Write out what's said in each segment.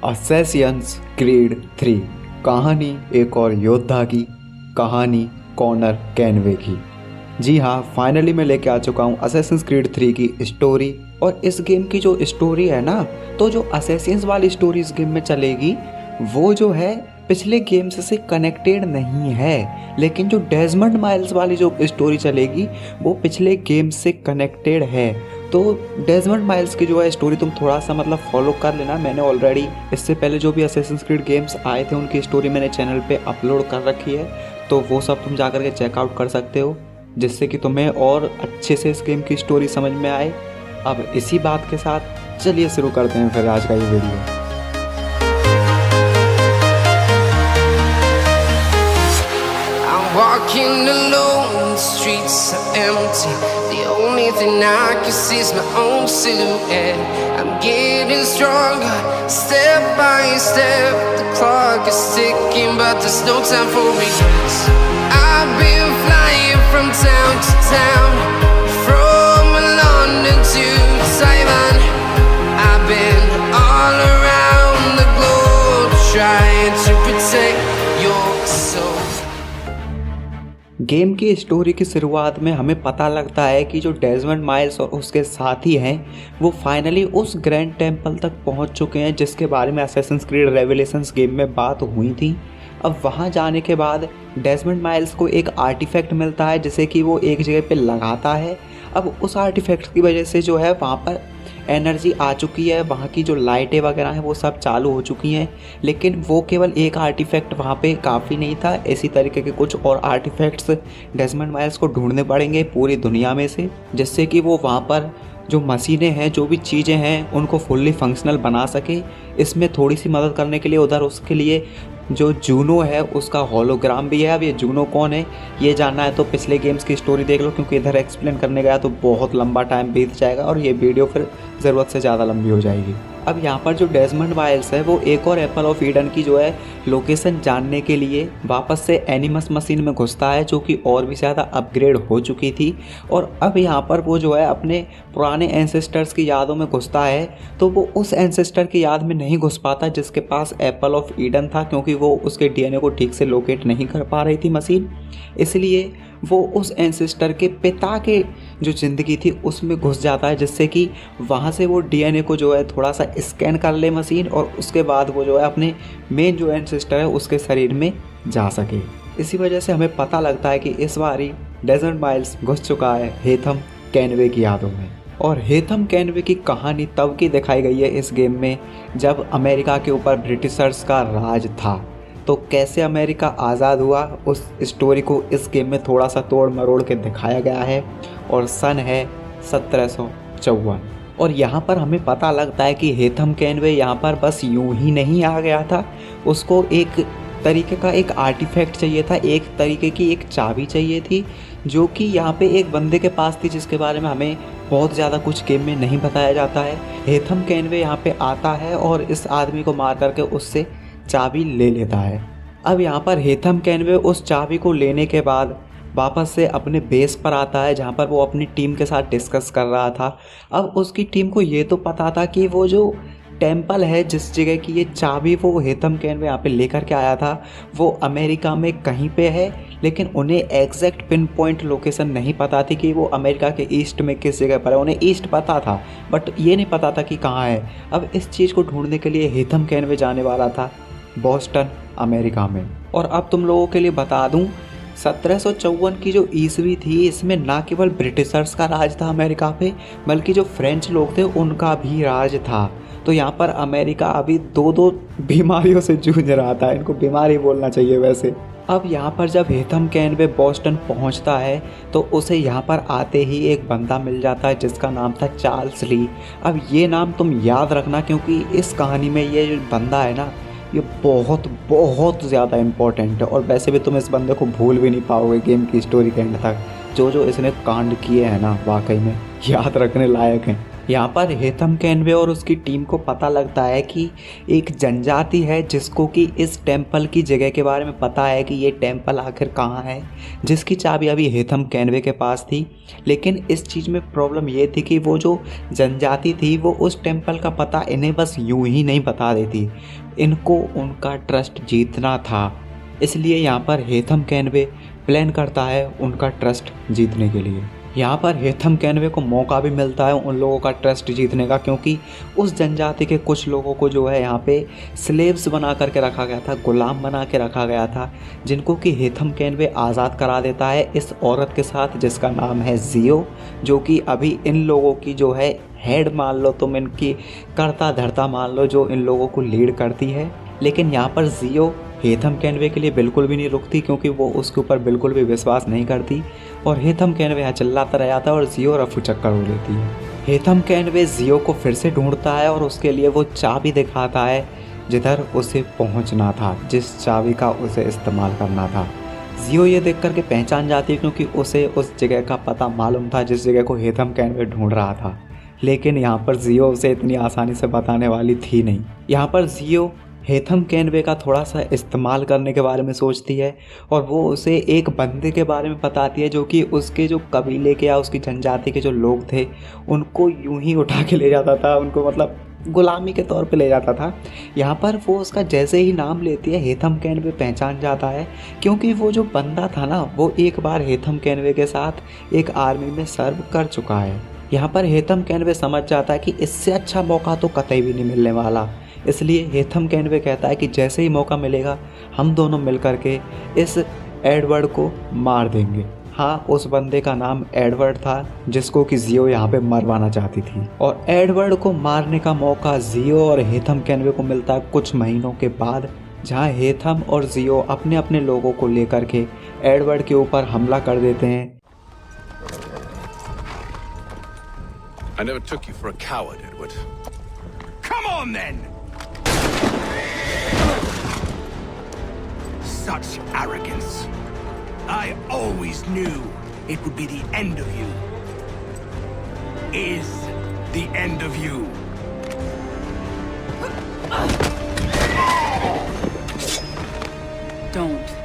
Assassin's creed 3 कहानी एक और योद्धा की, कहानी कॉनर कैनवे की। जी हाँ, फाइनली मैं लेके आ चुका हूँ असैसिन्स क्रीड 3 की स्टोरी। और इस गेम की जो स्टोरी है ना, तो जो असैसिन्स वाली स्टोरी इस गेम में चलेगी वो जो है पिछले गेम्स से कनेक्टेड नहीं है, लेकिन जो डेजमंड माइल्स वाली जो स्टोरी चलेगी वो पिछले गेम्स से कनेक्टेड है। तो डेजमंड माइल्स की जो है स्टोरी तुम थोड़ा सा फॉलो कर लेना। मैंने ऑलरेडी इससे पहले जो भी असैसिन्स क्रीड गेम्स आए थे उनकी स्टोरी मैंने चैनल पे अपलोड कर रखी है, तो वो सब तुम जा कर के चेकआउट कर सकते हो, जिससे कि तुम्हें और अच्छे से इस गेम की स्टोरी समझ में आए। अब इसी बात के साथ चलिए शुरू करते हैं फिर आज का ये video. Walking alone, the streets are empty. The only thing I can see is my own silhouette. I'm getting stronger, step by step. The clock is ticking, but there's no time for regrets. I've been flying from town to town, from London to Taiwan. I've been all around the globe, trying to protect your soul. Game की story की शुरुआत में हमें पता लगता है कि जो डेजमंड माइल्स और उसके साथी हैं वो फाइनली उस ग्रैंड टेम्पल तक पहुंच चुके हैं जिसके बारे में असैसिन्स क्रीड रेवलेशंस गेम में बात हुई थी। अब वहां जाने के बाद डेजमंड माइल्स को एक आर्टिफैक्ट मिलता है जिसे कि वो एक जगह पे लगाता है। अब उस आर्टिफैक्ट की वजह से जो है वहाँ पर एनर्जी आ चुकी है, वहाँ की जो लाइटें वगैरह हैं वो सब चालू हो चुकी हैं। लेकिन वो केवल एक आर्टिफैक्ट वहाँ पे काफ़ी नहीं था, इसी तरीके के कुछ और आर्टिफैक्ट्स डेजमंड माइल्स को ढूंढने पड़ेंगे पूरी दुनिया में से, जिससे कि वो वहाँ पर जो मशीनें हैं, जो भी चीज़ें हैं, उनको फुल्ली फंक्शनल बना सके। इसमें थोड़ी सी मदद करने के लिए उधर उसके लिए जो जूनो है उसका होलोग्राम भी है। अब ये जूनो कौन है ये जानना है तो पिछले गेम्स की स्टोरी देख लो, क्योंकि इधर एक्सप्लेन करने गया तो बहुत लंबा टाइम बीत जाएगा और ये वीडियो फिर ज़रूरत से ज़्यादा लंबी हो जाएगी। अब यहाँ पर जो डेजमंड माइल्स है वो एक और एप्पल ऑफ ईडन की जो है लोकेशन जानने के लिए वापस से एनिमस मशीन में घुसता है, जो कि और भी ज़्यादा अपग्रेड हो चुकी थी। और अब यहाँ पर वो जो है अपने पुराने एंसेस्टर्स की यादों में घुसता है, तो वो उस एंसेस्टर की याद में नहीं घुस पाता जिसके पास एप्पल ऑफ ईडन था, क्योंकि वो उसके डीएनए को ठीक से लोकेट नहीं कर पा रही थी मशीन। इसलिए वो उस एंसेस्टर के पिता के जो ज़िंदगी थी उसमें घुस जाता है, जिससे कि वहाँ से वो डीएनए को जो है थोड़ा सा स्कैन कर ले मशीन, और उसके बाद वो जो है अपने मेन जो एंसेस्टर है उसके शरीर में जा सके। इसी वजह से हमें पता लगता है कि इस बारी डेजर्ट माइल्स घुस चुका है हेथम कैनवे की यादों में। और हेथम कैनवे की कहानी तब की दिखाई गई है इस गेम में जब अमेरिका के ऊपर ब्रिटिशर्स का राज था। तो कैसे अमेरिका आज़ाद हुआ उस स्टोरी को इस गेम में थोड़ा सा तोड़ मरोड़ के दिखाया गया है। और सन है 1754। और यहाँ पर हमें पता लगता है कि हेथम कैनवे यहाँ पर बस यूं ही नहीं आ गया था, उसको एक तरीके का एक आर्टिफैक्ट चाहिए था, एक तरीके की एक चाबी चाहिए थी, जो कि यहाँ पे एक बंदे के पास थी जिसके बारे में हमें बहुत ज़्यादा कुछ गेम में नहीं बताया जाता है। हेथम कैनवे यहाँ पे आता है और इस आदमी को मार करके उससे चाबी ले लेता है। अब यहाँ पर हेथम कैनवे उस चाबी को लेने के बाद वापस से अपने बेस पर आता है, जहाँ पर वो अपनी टीम के साथ डिस्कस कर रहा था। अब उसकी टीम को ये तो पता था कि वो जो टेम्पल है जिस जगह की ये चाबी वो हेथम कैनवे यहाँ पे लेकर के आया था वो अमेरिका में कहीं पे है, लेकिन उन्हें एग्जैक्ट पिन पॉइंट लोकेशन नहीं पता थी कि वो अमेरिका के ईस्ट में किस जगह पर है। उन्हें ईस्ट पता था बट ये नहीं पता था कि कहाँ है। अब इस चीज़ को ढूंढने के लिए हेथम कैनवे जाने वाला था बोस्टन अमेरिका में। और अब तुम लोगों के लिए बता दूं 1754 की जो ईस्वी थी इसमें ना केवल ब्रिटिशर्स का राज था अमेरिका पे, बल्कि जो फ्रेंच लोग थे उनका भी राज था। तो यहाँ पर अमेरिका अभी दो बीमारियों से जूझ रहा था, इनको बीमारी बोलना चाहिए वैसे। अब यहाँ पर जब हेथम कैनवे बोस्टन पहुँचता है तो उसे यहाँ पर आते ही एक बंदा मिल जाता है जिसका नाम था चार्ल्स ली। अब ये नाम तुम याद रखना, क्योंकि इस कहानी में ये जो बंदा है ना ये बहुत बहुत ज़्यादा इम्पोर्टेंट है। और वैसे भी तुम इस बंदे को भूल भी नहीं पाओगे गेम की स्टोरी के एंड तक। जो इसने कांड किए हैं ना वाकई में याद रखने लायक हैं। यहाँ पर हेथम कैनवे और उसकी टीम को पता लगता है कि एक जनजाति है जिसको कि इस टेम्पल की जगह के बारे में पता है कि ये टेम्पल आखिर कहाँ है, जिसकी चाबी अभी हेथम कैनवे के पास थी। लेकिन इस चीज़ में प्रॉब्लम ये थी कि वो जो जनजाति थी वो उस टेम्पल का पता इन्हें बस यूं ही नहीं बता देती, इनको उनका ट्रस्ट जीतना था। इसलिए यहाँ पर हेथम कैनवे प्लान करता है उनका ट्रस्ट जीतने के लिए। यहाँ पर हेथम कैनवे को मौका भी मिलता है उन लोगों का ट्रस्ट जीतने का, क्योंकि उस जनजाति के कुछ लोगों को जो है यहाँ पे स्लेव्स बना करके रखा गया था, गुलाम बना के रखा गया था, जिनको कि हेथम कैनवे आज़ाद करा देता है इस औरत के साथ जिसका नाम है जियो, जो कि अभी इन लोगों की जो है हेड मान लो तुम, इनकी करता धरता मान लो, जो इन लोगों को लीड करती है। लेकिन यहाँ पर जियो हेथम कैनवे के लिए बिल्कुल भी नहीं रुकती, क्योंकि वो उसके ऊपर बिल्कुल भी विश्वास नहीं करती और हेथम कैनवे यहाँ चिल्लाता रह जाता है और जियो रफू चक्कर हो लेती है। हेथम कैनवे जियो को फिर से ढूंढता है और उसके लिए वो चाबी दिखाता है जिधर उसे पहुंचना था, जिस चाबी का उसे इस्तेमाल करना था। जियो ये देख करके पहचान जाती है, क्योंकि उसे उस जगह का पता मालूम था जिस जगह को हेथम कैनवे ढूंढ रहा था। लेकिन यहाँ पर जियो उसे इतनी आसानी से बताने वाली थी नहीं। यहाँ पर जियो हेथम कैनवे का थोड़ा सा इस्तेमाल करने के बारे में सोचती है और वो उसे एक बंदे के बारे में बताती है जो कि उसके जो कबीले के या उसकी जनजाति के जो लोग थे उनको यूं ही उठा के ले जाता था, उनको मतलब गुलामी के तौर पे ले जाता था। यहाँ पर वो उसका जैसे ही नाम लेती है हेथम कैनवे पहचान जाता है, क्योंकि वो जो बंदा था ना वो एक बार हेथम कैनवे के साथ एक आर्मी में सर्व कर चुका है। यहाँ पर हेथम कैनवे समझ जाता है कि इससे अच्छा मौका तो कतई भी नहीं मिलने वाला, इसलिए हेथम कैनवे कहता है कि जैसे ही मौका मिलेगा हम दोनों मिलकर के इस एडवर्ड को मार देंगे। हाँ, उस बंदे का नाम एडवर्ड था जिसको कि जियो यहाँ पे मरवाना चाहती थी। और एडवर्ड को मारने का मौका जियो और हेथम कैनवे को मिलता है कुछ महीनों के बाद, जहाँ हेथम और जियो अपने अपने लोगों को लेकर के एडवर्ड के ऊपर हमला कर देते हैं। I never took you for a coward, Edward. Come on then! Such arrogance. I always knew it would be the end of you. Is the end of you. Don't.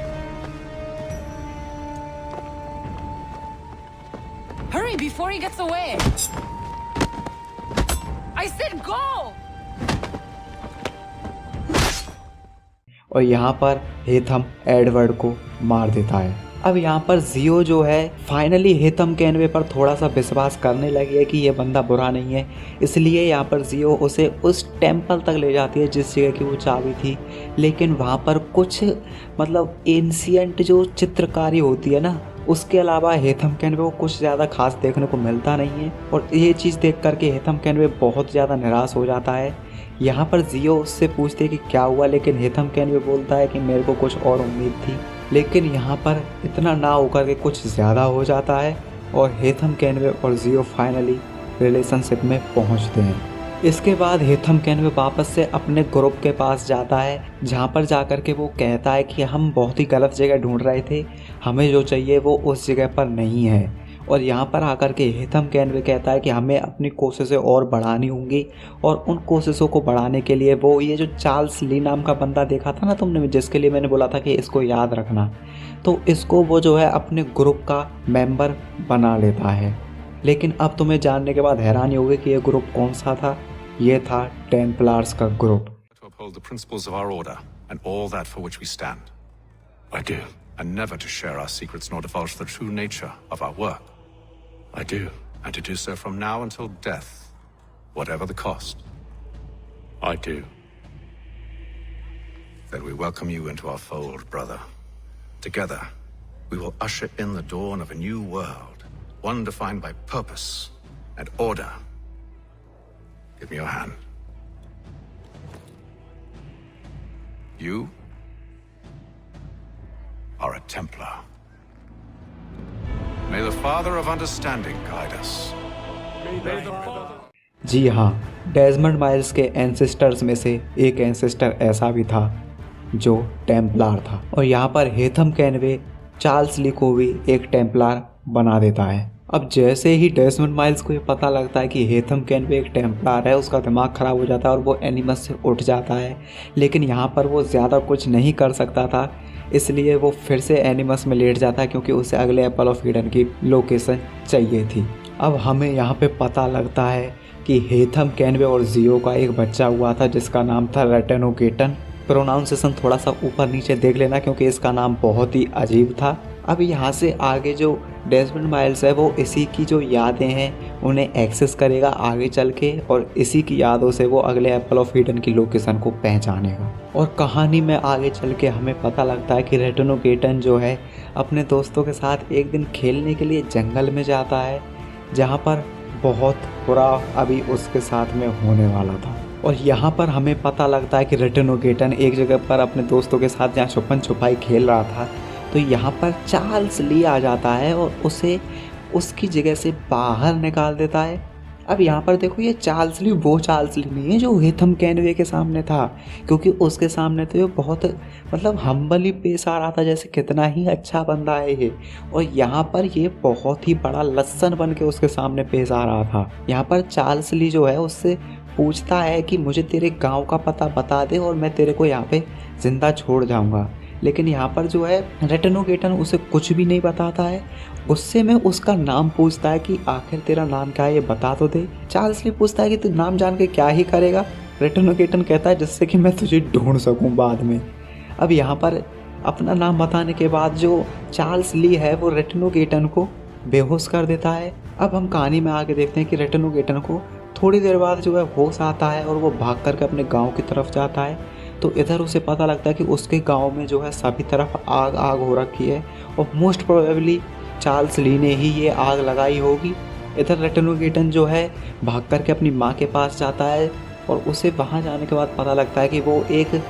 Hurry before he gets away! I said go! और यहाँ पर हेथम Edward को मार देता है। अब यहाँ पर जियो जो है फाइनली हेथम कैनवे पर थोड़ा सा विश्वास करने लगी है कि ये बंदा बुरा नहीं है, इसलिए यहाँ पर जियो उसे उस टेम्पल तक ले जाती है जिस जगह की वो चाबी थी। लेकिन वहाँ पर कुछ मतलब एंशिएंट जो चित्रकारी होती है ना, उसके अलावा हेथम कैनवे को कुछ ज़्यादा खास देखने को मिलता नहीं है। और ये चीज़ देख करके हेथम कैनवे बहुत ज़्यादा निराश हो जाता है। यहाँ पर जियो उससे पूछती है कि क्या हुआ, लेकिन हेथम कैनवे बोलता है कि मेरे को कुछ और उम्मीद थी। लेकिन यहाँ पर इतना ना होकर के कुछ ज़्यादा हो जाता है और हेथम कैनवे और जियो फाइनली रिलेशनशिप में पहुँचते हैं। इसके बाद हेथम कैनवे वापस से अपने ग्रुप के पास जाता है, जहाँ पर जाकर के वो कहता है कि हम बहुत ही गलत जगह ढूंढ रहे थे, हमें जो चाहिए वो उस जगह पर नहीं है। और यहाँ पर आकर के हेथम कैनवे कहता है कि हमें अपनी कोशिशें और बढ़ानी होंगी, और उन कोशिशों को बढ़ाने के लिए वो ये जो चार्ल्स ली नाम का बंदा देखा था ना तुमने, जिसके लिए मैंने बोला था कि इसको याद रखना, तो इसको वो जो है अपने ग्रुप का मेंबर बना लेता है। लेकिन अब तुम्हें जानने के बाद हैरानी होगी कि ये ग्रुप कौन सा था। ये था टेम्पलार्स का group. To uphold the principles of our order and all that for which we stand. I do. And never to share our secrets nor divulge the true nature of our work. I do. And to do so from now until death, whatever the cost. I do. Then we welcome you into our fold, brother. Together, we will usher in the dawn of a new world, one defined by purpose and order. Give me your hand. You are a Templar. May the Father of Understanding guide us. जी हाँ, Desmond miles के ancestors में से एक ancestor ऐसा भी था जो टेम्पलार था। और यहाँ पर हेथम कैनवे चार्ल्स ली को भी एक टेम्पलार बना देता है। अब जैसे ही डेसमंड माइल्स को ये पता लगता है कि हेथम कैनवे एक टेम्पलर है, उसका दिमाग ख़राब हो जाता है और वो एनिमस से उठ जाता है। लेकिन यहाँ पर वो ज़्यादा कुछ नहीं कर सकता था, इसलिए वो फिर से एनिमस में लेट जाता है क्योंकि उसे अगले एप्पल ऑफ ईडन की लोकेशन चाहिए थी। अब हमें यहाँ पे पता लगता है कि हेथम कैनवे और जियो का एक बच्चा हुआ था जिसका नाम था रेटेनोगेटन। प्रोनाउंसिएशन थोड़ा सा ऊपर नीचे देख लेना क्योंकि इसका नाम बहुत ही अजीब था। अब यहाँ से आगे जो डेसमंड माइल्स है वो इसी की जो यादें हैं उन्हें एक्सेस करेगा आगे चल के, और इसी की यादों से वो अगले एप्पल ऑफ ईडन की लोकेशन को पहचानेगा। और कहानी में आगे चल के हमें पता लगता है कि रेटेनोगेटन जो है अपने दोस्तों के साथ एक दिन खेलने के लिए जंगल में जाता है, जहाँ पर बहुत बुरा अभी उसके साथ में होने वाला था। और यहाँ पर हमें पता लगता है कि रेटेनोगेटन एक जगह पर अपने दोस्तों के साथ जहाँ छुपन छुपाई खेल रहा था, तो यहाँ पर चार्ल्स ली आ जाता है और उसे उसकी जगह से बाहर निकाल देता है। अब यहाँ पर देखो, ये चार्ल्स ली वो चार्ल्स ली नहीं है जो हेथम कैनवे के सामने था, क्योंकि उसके सामने तो ये बहुत मतलब हम्बली पेश आ रहा था, जैसे कितना ही अच्छा बंदा है ये। और यहाँ पर ये बहुत ही बड़ा लस्सन बन के उसके सामने पेश आ रहा था। यहाँ पर चार्ल्स ली जो है उससे पूछता है कि मुझे तेरे गांव का पता बता दे और मैं तेरे को यहाँ पे ज़िंदा छोड़ जाऊँगा। लेकिन यहाँ पर जो है रेटेनोगेटन उसे कुछ भी नहीं बताता है। उससे में उसका नाम पूछता है कि आखिर तेरा नाम क्या है, ये बता तो दे। चार्ल्स ली पूछता है कि तू नाम जान के क्या ही करेगा। रेटेनोगेटन कहता है जिससे कि मैं तुझे ढूंढ सकूं बाद में। अब यहाँ पर अपना नाम बताने के बाद जो चार्ल्स ली है वो रेटेनोगेटन को बेहोश कर देता है। अब हम कहानी में आगे देखते हैं कि रेटेनोगेटन को थोड़ी देर बाद जो है होश आता है और वो भाग करके अपने गाँव की तरफ जाता है। तो इधर उसे पता लगता है कि उसके गांव में जो है सभी तरफ आग आग हो रखी है और मोस्ट प्रोबेबली चार्ल्स ली ने ही ये आग लगाई होगी। इधर रेटेनोगेटन जो है भाग करके अपनी माँ के पास जाता है और उसे वहाँ जाने के बाद पता लगता है कि वो एक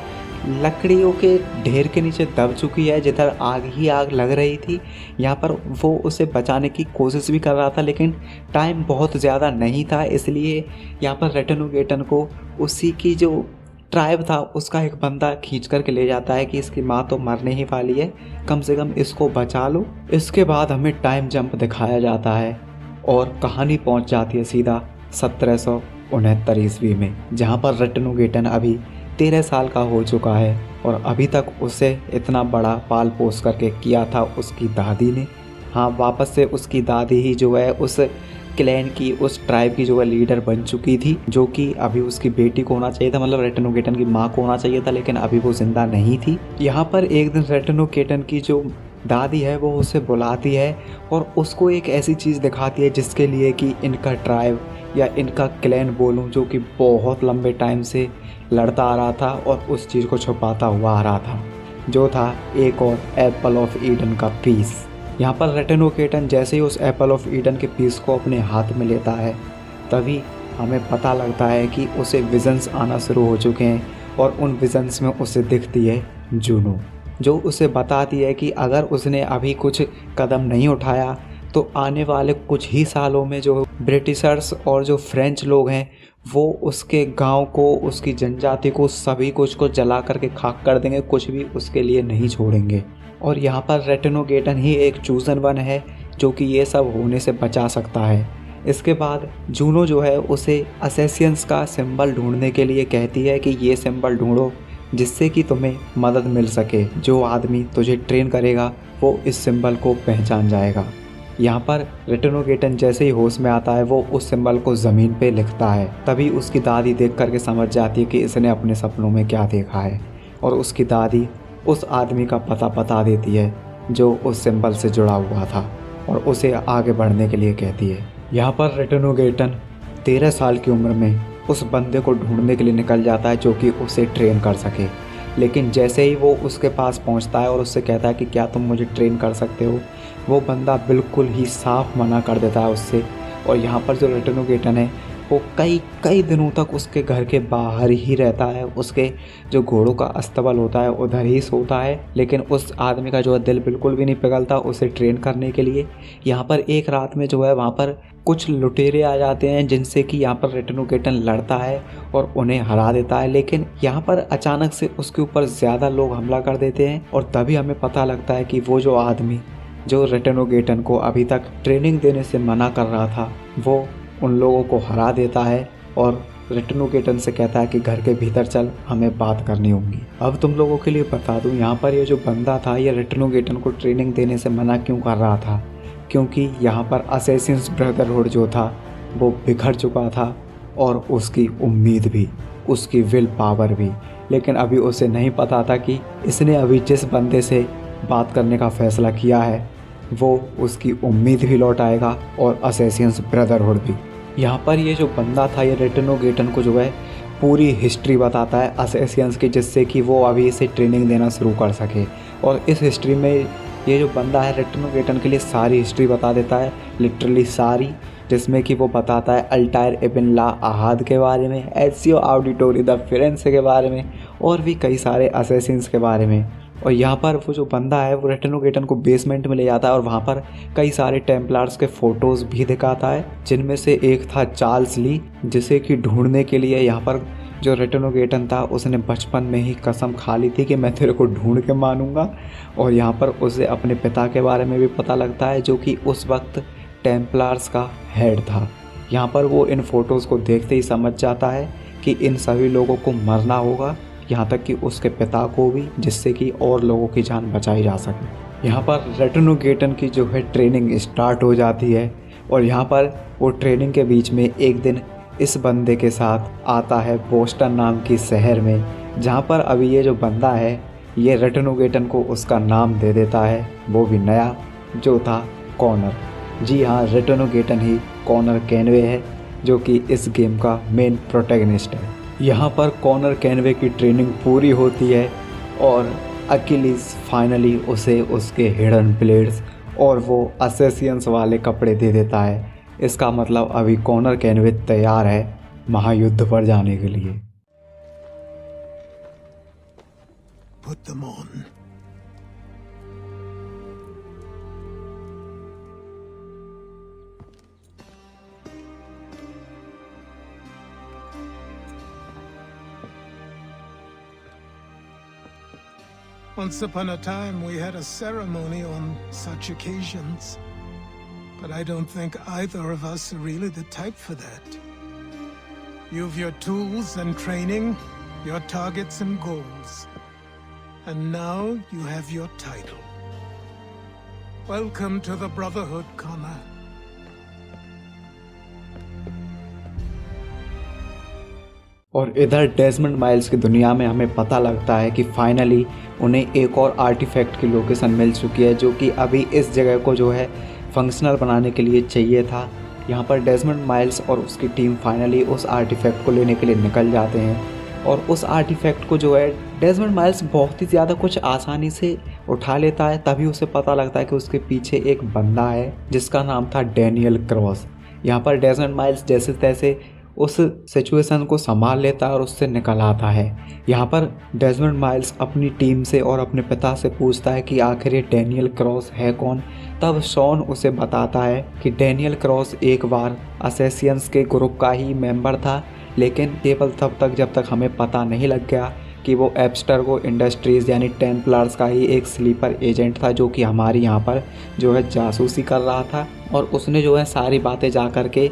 लकड़ियों के ढेर के नीचे दब चुकी है जिधर आग ही आग लग रही थी। यहाँ पर वो उसे बचाने की कोशिश भी कर रहा था, लेकिन टाइम बहुत ज़्यादा नहीं था, इसलिए यहाँ पर रेटेनोगेटन को उसी की जो ट्राइब था उसका एक बंदा खींच करके ले जाता है कि इसकी माँ तो मरने ही वाली है, कम से कम इसको बचा लो। इसके बाद हमें टाइम जंप दिखाया जाता है और कहानी पहुंच जाती है सीधा 1769 ईस्वी में, जहां पर रेटेनोगेटन अभी 13 साल का हो चुका है और अभी तक उसे इतना बड़ा पाल पोस करके किया था उसकी दादी ने। हाँ, वापस से उसकी दादी ही जो है उस क्लैन की, उस ट्राइब की जो है लीडर बन चुकी थी, जो कि अभी उसकी बेटी को होना चाहिए था, मतलब रेटेनोगेटन की माँ को होना चाहिए था, लेकिन अभी वो जिंदा नहीं थी। यहाँ पर एक दिन रेटेनोगेटन की जो दादी है वो उसे बुलाती है और उसको एक ऐसी चीज़ दिखाती है जिसके लिए कि इनका ट्राइब या इनका क्लैन बोलूँ, जो कि बहुत लंबे टाइम से लड़ता आ रहा था और उस चीज़ को छुपाता हुआ आ रहा था, जो था एक और एप्पल ऑफ ईडन का पीस। यहाँ पर रेटेनोगेटन जैसे ही उस एप्पल ऑफ ईडन के पीस को अपने हाथ में लेता है, तभी हमें पता लगता है कि उसे विजन्स आना शुरू हो चुके हैं और उन विजन्स में उसे दिखती है जूनो, जो उसे बताती है कि अगर उसने अभी कुछ कदम नहीं उठाया तो आने वाले कुछ ही सालों में जो ब्रिटिशर्स और जो फ्रेंच लोग हैं वो उसके गांव को, उसकी जनजाति को, सभी कुछ को जला करके खाक कर देंगे, कुछ भी उसके लिए नहीं छोड़ेंगे। और यहाँ पर रेटेनोगेटन ही एक चूजन वन है जो कि ये सब होने से बचा सकता है। इसके बाद जूनो जो है उसे असेसियंस का सिंबल ढूंढने के लिए कहती है कि ये सिंबल ढूंढो जिससे कि तुम्हें मदद मिल सके। जो आदमी तुझे ट्रेन करेगा वो इस सिंबल को पहचान जाएगा। यहाँ पर रेटेनोगेटन जैसे ही होश में आता है वो उस सिंबल को ज़मीन पे लिखता है। तभी उसकी दादी देख करके समझ जाती है कि इसने अपने सपनों में क्या देखा है और उसकी दादी उस आदमी का पता बता देती है जो उस सिंबल से जुड़ा हुआ था और उसे आगे बढ़ने के लिए कहती है। यहाँ पर रेटेनोगेटन 13 साल की उम्र में उस बंदे को ढूंढने के लिए निकल जाता है जो कि उसे ट्रेन कर सके। लेकिन जैसे ही वो उसके पास पहुंचता है और उससे कहता है कि क्या तुम मुझे ट्रेन कर सकते हो, वो बंदा बिल्कुल ही साफ मना कर देता है उससे। और यहाँ पर जो रेटेनोगेटन है वो कई दिनों तक उसके घर के बाहर ही रहता है। उसके जो घोड़ों का अस्तबल होता है उधर ही सोता है, लेकिन उस आदमी का जो है दिल बिल्कुल भी नहीं पिघलता उसे ट्रेन करने के लिए। यहाँ पर एक रात में जो है वहाँ पर कुछ लुटेरे आ जाते हैं जिनसे कि यहाँ पर रेटेनोगेटन लड़ता है और उन्हें हरा देता है। लेकिन यहाँ पर अचानक से उसके ऊपर ज़्यादा लोग हमला कर देते हैं और तभी हमें पता लगता है कि वो जो आदमी जो रेटेनोगेटन को अभी तक ट्रेनिंग देने से मना कर रहा था, वो उन लोगों को हरा देता है और रेटेनोगेटन से कहता है कि घर के भीतर चल, हमें बात करनी होगी। अब तुम लोगों के लिए बता दूं, यहाँ पर ये जो बंदा था ये रेटेनोगेटन को ट्रेनिंग देने से मना क्यों कर रहा था, क्योंकि यहाँ पर असैसिन्स ब्रदरहुड जो था वो बिखर चुका था और उसकी उम्मीद भी, उसकी विल पावर भी। लेकिन अभी उसे नहीं पता था कि इसने अभी जिस बंदे से बात करने का फ़ैसला किया है वो उसकी उम्मीद भी लौटाएगा और असैसिन्स ब्रदरहुड भी। यहाँ पर ये जो बंदा था ये रेटेनोगेटन को जो है पूरी हिस्ट्री बताता है असैसिन्स की, जिससे कि वो अभी इसे ट्रेनिंग देना शुरू कर सके। और इस हिस्ट्री में ये जो बंदा है रेटेनोगेटन के लिए सारी हिस्ट्री बता देता है, लिटरली सारी, जिसमें कि वो बताता है अल्टायर इब्न ला अहाद के बारे में, एजियो ऑडिटोरी द फिरेंसे के बारे में और भी कई सारे असैसिन्स के बारे में। और यहाँ पर वो जो बंदा है वो रेटेनोगेटन को बेसमेंट में ले जाता है और वहाँ पर कई सारे टेम्पलार्स के फ़ोटोज़ भी दिखाता है, जिनमें से एक था चार्ल्स ली, जिसे कि ढूंढने के लिए यहाँ पर जो रेटेनोगेटन था उसने बचपन में ही कसम खा ली थी कि मैं तेरे को ढूंढ के मानूंगा। और यहाँ पर उसे अपने पिता के बारे में भी पता लगता है, जो कि उस वक्त टेम्पलार्स का हेड था। यहाँ पर वो इन फ़ोटोज़ को देखते ही समझ जाता है कि इन सभी लोगों को मरना होगा, यहाँ तक कि उसके पिता को भी, जिससे कि और लोगों की जान बचाई जा सके। यहाँ पर रेटेनोगेटन की जो है ट्रेनिंग स्टार्ट हो जाती है और यहाँ पर वो ट्रेनिंग के बीच में एक दिन इस बंदे के साथ आता है बोस्टन नाम की शहर में, जहाँ पर अभी ये जो बंदा है ये रेटेनोगेटन को उसका नाम दे देता है, वो भी नया, जो था कॉनर। जी हाँ, रेटेनोगेटन ही कॉनर कैनवे है, जो कि इस गेम का मेन प्रोटैगनिस्ट है। यहाँ पर कॉनर कैनवे की ट्रेनिंग पूरी होती है और अकिलीस फाइनली उसे उसके हिडन ब्लेड्स और वो असैसिन्स वाले कपड़े दे देता है। इसका मतलब अभी कॉनर कैनवे तैयार है महायुद्ध पर जाने के लिए। Put them on. Once upon a time, we had a ceremony on such occasions. But I don't think either of us are really the type for that. You've your tools and training, your targets and goals. And now you have your title. Welcome to the Brotherhood, Connor. और इधर Desmond miles की दुनिया में हमें पता लगता है कि फाइनली उन्हें एक और आर्टिफैक्ट की लोकेशन मिल चुकी है, जो कि अभी इस जगह को जो है फंक्शनल बनाने के लिए चाहिए था। यहाँ पर डेजमंड माइल्स और उसकी टीम फाइनली उस आर्टिफैक्ट को लेने के लिए निकल जाते हैं और उस आर्टिफैक्ट को जो है डेजमंड माइल्स बहुत ही ज़्यादा कुछ आसानी से उठा लेता है। तभी उसे पता लगता है कि उसके पीछे एक बंदा है जिसका नाम था डैनियल क्रॉस। यहाँ पर डेजमंड माइल्स जैसे तैसे उस सिचुएशन को संभाल लेता है और उससे निकल आता है। यहाँ पर डेजमंड माइल्स अपनी टीम से और अपने पिता से पूछता है कि आखिर ये डैनियल क्रॉस है कौन। तब शॉन उसे बताता है कि डैनियल क्रॉस एक बार असैसिन्स के ग्रुप का ही मेंबर था, लेकिन केवल तब तक जब तक हमें पता नहीं लग गया कि वो एब्स्टर्गो इंडस्ट्रीज़ यानी टेम्पलार्स का ही एक स्लीपर एजेंट था, जो कि हमारी यहाँ पर जो है जासूसी कर रहा था। और उसने जो है सारी बातें जा कर के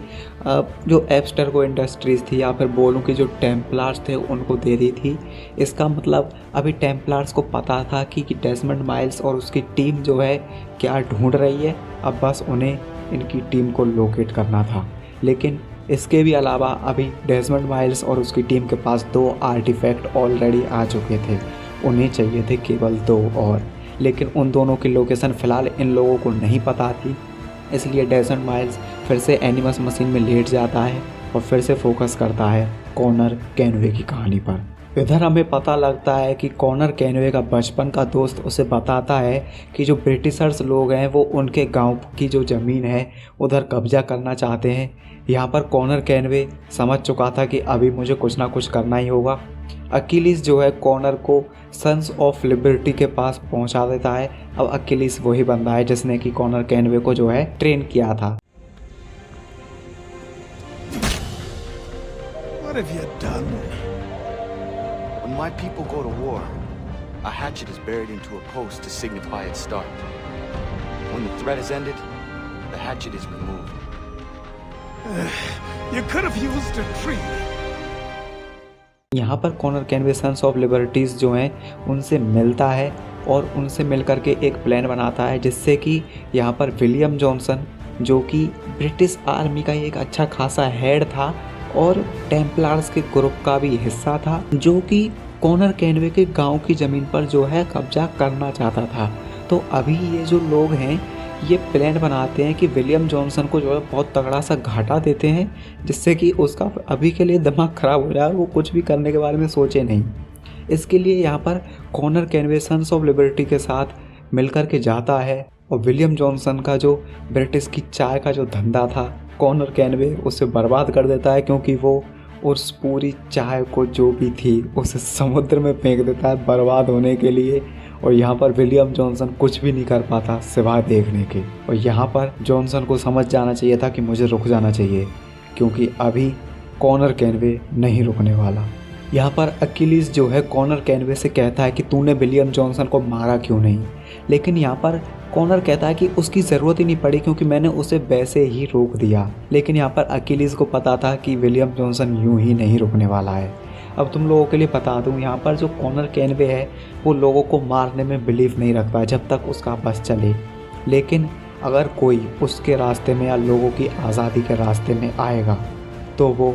जो एब्स्टर्गो इंडस्ट्रीज़ थी या फिर बोलूँ कि जो टेम्पलार्स थे उनको दे दी थी। इसका मतलब अभी टेम्पलार्स को पता था कि डेजमंड माइल्स और उसकी टीम जो है क्या ढूंढ रही है, अब बस उन्हें इनकी टीम को लोकेट करना था। लेकिन इसके भी अलावा अभी डेजमंड माइल्स और उसकी टीम के पास 2 आर्टिफैक्ट ऑलरेडी आ चुके थे, उन्हें चाहिए थे केवल 2 और। लेकिन उन दोनों की लोकेशन फ़िलहाल इन लोगों को नहीं पता थी, इसलिए डेजमंड माइल्स फिर से एनिमस मशीन में लेट जाता है और फिर से फोकस करता है कॉनर कैनवे की कहानी पर। इधर हमें पता लगता है कि कॉनर कैनवे का बचपन का दोस्त उसे बताता है कि जो ब्रिटिशर्स लोग हैं वो उनके गांव की जो ज़मीन है उधर कब्जा करना चाहते हैं। यहाँ पर कॉनर कैनवे समझ चुका था कि अभी मुझे कुछ ना कुछ करना ही होगा। अकिलीस जो है कॉनर को सन्स ऑफ लिबर्टी के पास पहुँचा देता है। अब अकिलीस वही बंदा है जिसने कि कॉनर कैनवे को जो है ट्रेन किया था। What have you done? When my people go to war, a hatchet is buried into a post to signify its start. When the threat has ended, the hatchet is removed. You could have used a tree. यहाँ पर Connor Kenway sons of liberties जो हैं उनसे मिलता है और उनसे मिल कर के एक प्लान बनाता है जिससे कि यहाँ पर विलियम जॉनसन जो कि ब्रिटिश आर्मी का एक अच्छा खासा हेड था और टेम्पलार्स के ग्रुप का भी हिस्सा था, जो कि कॉनर कैनवे के गांव की ज़मीन पर जो है कब्जा करना चाहता था। तो अभी ये जो लोग हैं ये प्लान बनाते हैं कि विलियम जॉनसन को जो है बहुत तगड़ा सा घाटा देते हैं जिससे कि उसका अभी के लिए दिमाग ख़राब हो जाए, वो कुछ भी करने के बारे में सोचे नहीं। इसके लिए यहाँ पर Connor Kenway sons of liberty के साथ मिलकर के जाता है और विलियम जॉनसन का जो ब्रिटिश की चाय का जो धंधा था कॉनर कैनवे उसे बर्बाद कर देता है, क्योंकि वो उस पूरी चाय को जो भी थी उसे समुद्र में फेंक देता है बर्बाद होने के लिए। और यहाँ पर विलियम जॉनसन कुछ भी नहीं कर पाता सिवाय देखने के। और यहाँ पर जॉनसन को समझ जाना चाहिए था कि मुझे रुक जाना चाहिए, क्योंकि अभी कॉनर कैनवे नहीं रुकने वाला। यहाँ पर अकिलीस जो है कॉनर कैनवे से कहता है कि तूने विलियम जॉनसन को मारा क्यों नहीं, लेकिन यहाँ पर कॉनर कहता है कि उसकी ज़रूरत ही नहीं पड़ी क्योंकि मैंने उसे वैसे ही रोक दिया। लेकिन यहाँ पर अकिलीस को पता था कि विलियम जॉनसन यूं ही नहीं रुकने वाला है। अब तुम लोगों के लिए बता दूं, यहाँ पर जो कॉनर कैनवे है वो लोगों को मारने में बिलीव नहीं रखता जब तक उसका बस चले, लेकिन अगर कोई उसके रास्ते में या लोगों की आज़ादी के रास्ते में आएगा तो वो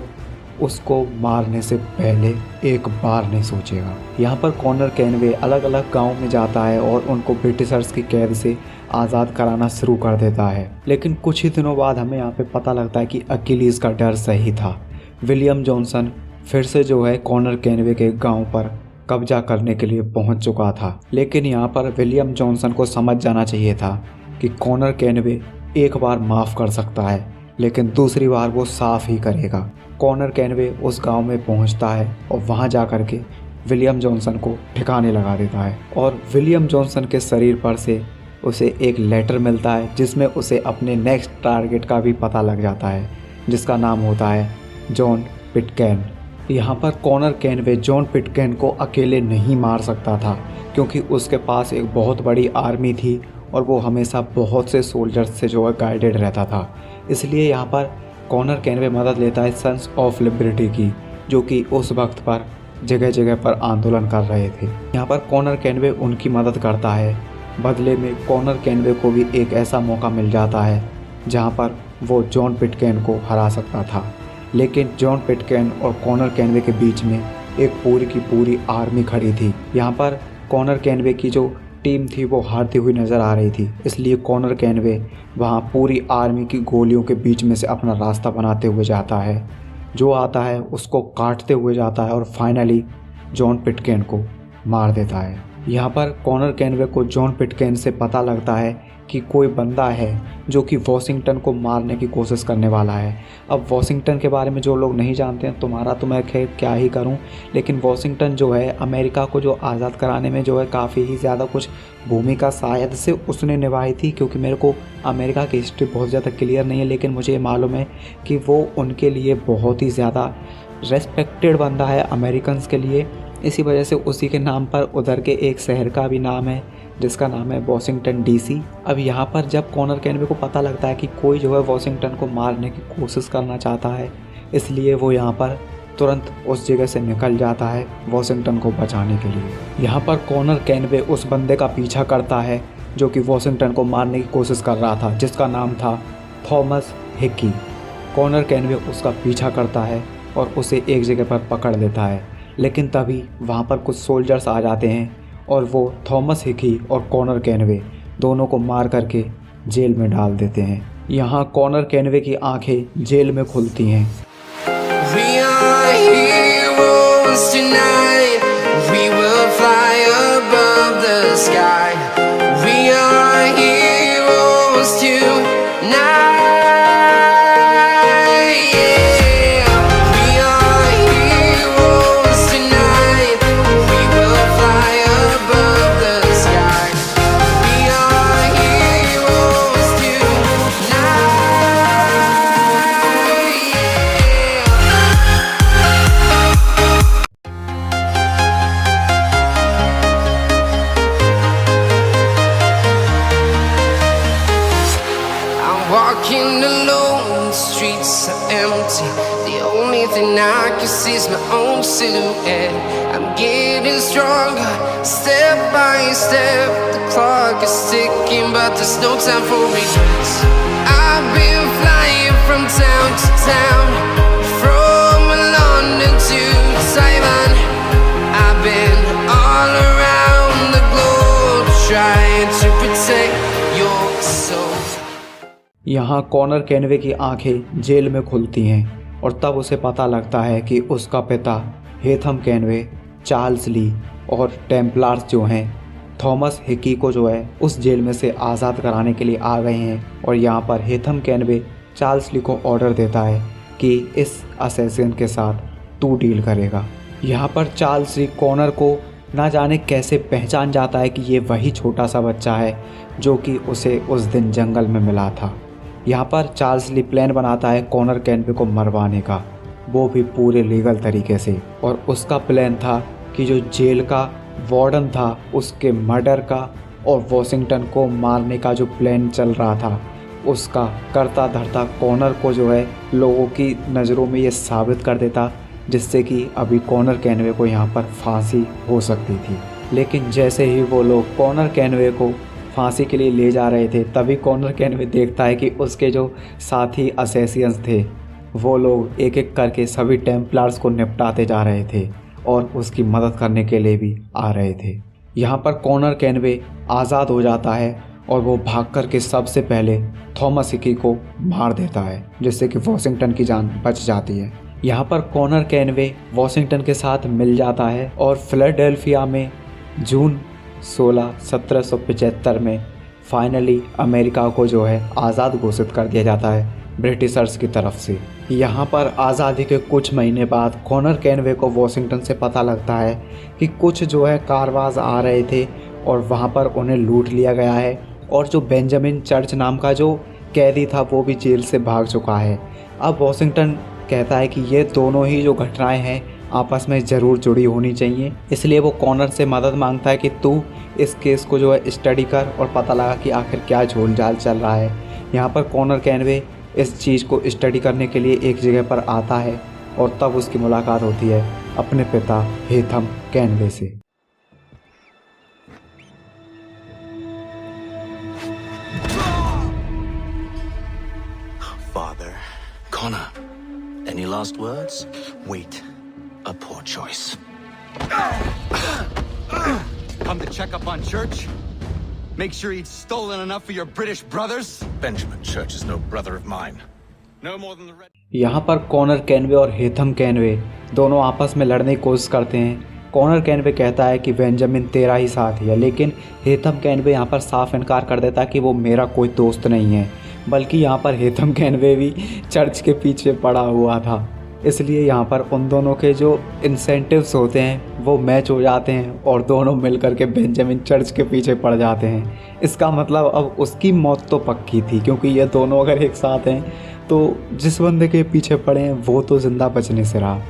उसको मारने से पहले एक बार नहीं सोचेगा। यहाँ पर कॉनर कैनवे अलग अलग गाँव में जाता है और उनको ब्रिटिशर्स की कैद से आज़ाद कराना शुरू कर देता है। लेकिन कुछ ही दिनों बाद हमें यहाँ पे पता लगता है कि अकिलीस का डर सही था। विलियम जॉनसन फिर से जो है कॉनर कैनवे के गांव पर कब्जा करने के लिए पहुंच चुका था। लेकिन यहाँ पर विलियम जॉनसन को समझ जाना चाहिए था कि कॉनर कैनवे एक बार माफ़ कर सकता है लेकिन दूसरी बार वो साफ ही करेगा। कॉनर कैनवे उस गांव में पहुंचता है और वहां जा कर के विलियम जॉनसन को ठिकाने लगा देता है और विलियम जॉनसन के शरीर पर से उसे एक लेटर मिलता है जिसमें उसे अपने नेक्स्ट टारगेट का भी पता लग जाता है, जिसका नाम होता है जॉन पिटकैन। यहाँ पर कॉनर कैनवे जॉन पिटकैन को अकेले नहीं मार सकता था क्योंकि उसके पास एक बहुत बड़ी आर्मी थी और वो हमेशा बहुत से सोल्जर्स से जो है गाइडेड रहता था। इसलिए यहाँ पर कॉनर कैनवे मदद लेता है सन्स ऑफ लिबर्टी की, जो कि उस वक्त पर जगह जगह पर आंदोलन कर रहे थे। यहाँ पर कॉनर कैनवे उनकी मदद करता है। बदले में कॉनर कैनवे को भी एक ऐसा मौका मिल जाता है जहाँ पर वो जॉन पिटकैन को हरा सकता था। लेकिन जॉन पिटकैन और कॉनर कैनवे के बीच में एक पूरी की पूरी आर्मी खड़ी थी। यहाँ पर कॉनर कैनवे की जो टीम थी वो हारती हुई नज़र आ रही थी, इसलिए कॉनर कैनवे वहाँ पूरी आर्मी की गोलियों के बीच में से अपना रास्ता बनाते हुए जाता है। जो आता है उसको काटते हुए जाता है और फाइनली जॉन पिटकैन को मार देता है। यहाँ पर कॉनर कैनवे को जॉन पिटकैन से पता लगता है कि कोई बंदा है जो कि वॉशिंगटन को मारने की कोशिश करने वाला है। अब वॉशिंगटन के बारे में जो लोग नहीं जानते हैं तुम्हारा तो मैं खैर क्या ही करूं, लेकिन वॉशिंगटन जो है अमेरिका को जो आज़ाद कराने में जो है काफ़ी ही ज़्यादा कुछ भूमिका शायद से उसने निभाई थी, क्योंकि मेरे को अमेरिका की हिस्ट्री बहुत ज़्यादा क्लियर नहीं है, लेकिन मुझे मालूम है कि वो उनके लिए बहुत ही ज़्यादा रेस्पेक्टेड बंदा है अमेरिकन्स के लिए। इसी वजह से उसी के नाम पर उधर के एक शहर का भी नाम है जिसका नाम है वॉशिंगटन डीसी। अब यहाँ पर जब कॉनर कैनवे को पता लगता है कि कोई जो है वॉशिंगटन को मारने की कोशिश करना चाहता है, इसलिए वो यहाँ पर तुरंत उस जगह से निकल जाता है वॉशिंगटन को बचाने के लिए। यहाँ पर कॉनर कैनवे उस बंदे का पीछा करता है जो कि वॉशिंगटन को मारने की कोशिश कर रहा था, जिसका नाम था थॉमस हिकी। कॉनर कैनवे उसका पीछा करता है और उसे एक जगह पर पकड़ लेता है, लेकिन तभी वहाँ पर कुछ सोल्जर्स आ जाते हैं और वो थॉमस हिकी और कॉनर कैनवे दोनों को मार करके जेल में डाल देते हैं। यहाँ कॉनर कैनवे की आंखें जेल में खुलती हैं। We are heroes tonight. We will fly above the sky. We are heroes tonight. Yeah. We are heroes tonight. We will fly above the sky. We are heroes tonight. Yeah. thing I can see is my own silhouette. I'm getting stronger, step by step. The clock is ticking, but there's no time for regrets. I've been flying from town to town, from London to Taiwan. I've been all around the globe trying to protect your soul. यहाँ Connor Kenway की आंखें jail में खुलती हैं और तब उसे पता लगता है कि उसका पिता हेथम कैनवे, चार्ल्स ली और टेम्पलार्स जो हैं थॉमस हिकी को जो है उस जेल में से आज़ाद कराने के लिए आ गए हैं। और यहाँ पर हेथम कैनवे चार्ल्स ली को ऑर्डर देता है कि इस असैसिन के साथ तू डील करेगा। यहाँ पर चार्ल्स ली कॉनर को ना जाने कैसे पहचान जाता है कि ये वही छोटा सा बच्चा है जो कि उसे उस दिन जंगल में मिला था। यहाँ पर चार्ल्स ली प्लान बनाता है कॉनर कैनवे को मरवाने का, वो भी पूरे लीगल तरीके से। और उसका प्लान था कि जो जेल का वार्डन था उसके मर्डर का और वॉशिंगटन को मारने का जो प्लान चल रहा था उसका करता धरता कॉनर को जो है लोगों की नज़रों में ये साबित कर देता, जिससे कि अभी कॉनर कैनवे को यहाँ पर फांसी हो सकती थी। लेकिन जैसे ही वो लोग कॉनर कैनवे को फांसी के लिए ले जा रहे थे तभी कॉनर कैनवे देखता है कि उसके जो साथी असैसियंस थे वो लोग एक एक करके सभी टेम्पलार्स को निपटाते जा रहे थे और उसकी मदद करने के लिए भी आ रहे थे। यहाँ पर कॉनर कैनवे आज़ाद हो जाता है और वो भाग कर के सबसे पहले थॉमस हिकी को मार देता है, जिससे कि वॉशिंगटन की जान बच जाती है। यहाँ पर कॉनर कैनवे वॉशिंगटन के साथ मिल जाता है और फिलाडेल्फिया में जून 1775 में फाइनली अमेरिका को जो है आज़ाद घोषित कर दिया जाता है ब्रिटिशर्स की तरफ से। यहाँ पर आज़ादी के कुछ महीने बाद कॉनर कैनवे को वॉशिंगटन से पता लगता है कि कुछ जो है कारवाज आ रहे थे और वहाँ पर उन्हें लूट लिया गया है और जो बेंजामिन चर्च नाम का जो कैदी था वो भी जेल से भाग चुका है। अब वॉशिंगटन कहता है कि ये दोनों ही जो घटनाएं हैं आपस में ज़रूर जुड़ी होनी चाहिए, इसलिए वो कॉनर से मदद मांगता है कि तू इस केस को जो है स्टडी कर और पता लगा कि आखिर क्या झोल झाल चल रहा है। यहाँ पर कॉनर कैनवे इस चीज़ को स्टडी करने के लिए एक जगह पर आता है और तब उसकी मुलाकात होती है अपने पिता हेथम कैनवे से। Father. Connor, any last words? Wait. A poor choice. Come to check up on Church? Make sure he'd stolen enough for your British brothers? Benjamin Church is no brother of mine. No more than the red. यहाँ पर Connor Kenway और हेथम Kenway दोनों आपस में लड़ने की कोशिश करते हैं। कॉनर कैनवे कहता है कि बेंजामिन तेरा ही साथी है, लेकिन हेथम कैनवे यहाँ पर साफ इनकार कर देता है कि वो मेरा कोई दोस्त नहीं है, बल्कि यहाँ पर हेथम कैनवे भी चर्च के पीछे पड़ा हुआ था। इसलिए यहाँ पर उन दोनों के जो इंसेंटिव्स होते हैं वो मैच हो जाते हैं और दोनों मिलकर के बेंजामिन चर्च के पीछे पड़ जाते हैं। इसका मतलब अब उसकी मौत तो पक्की थी, क्योंकि ये दोनों अगर एक साथ हैं तो जिस बंदे के पीछे पड़े हैं वो तो ज़िंदा बचने से रहा।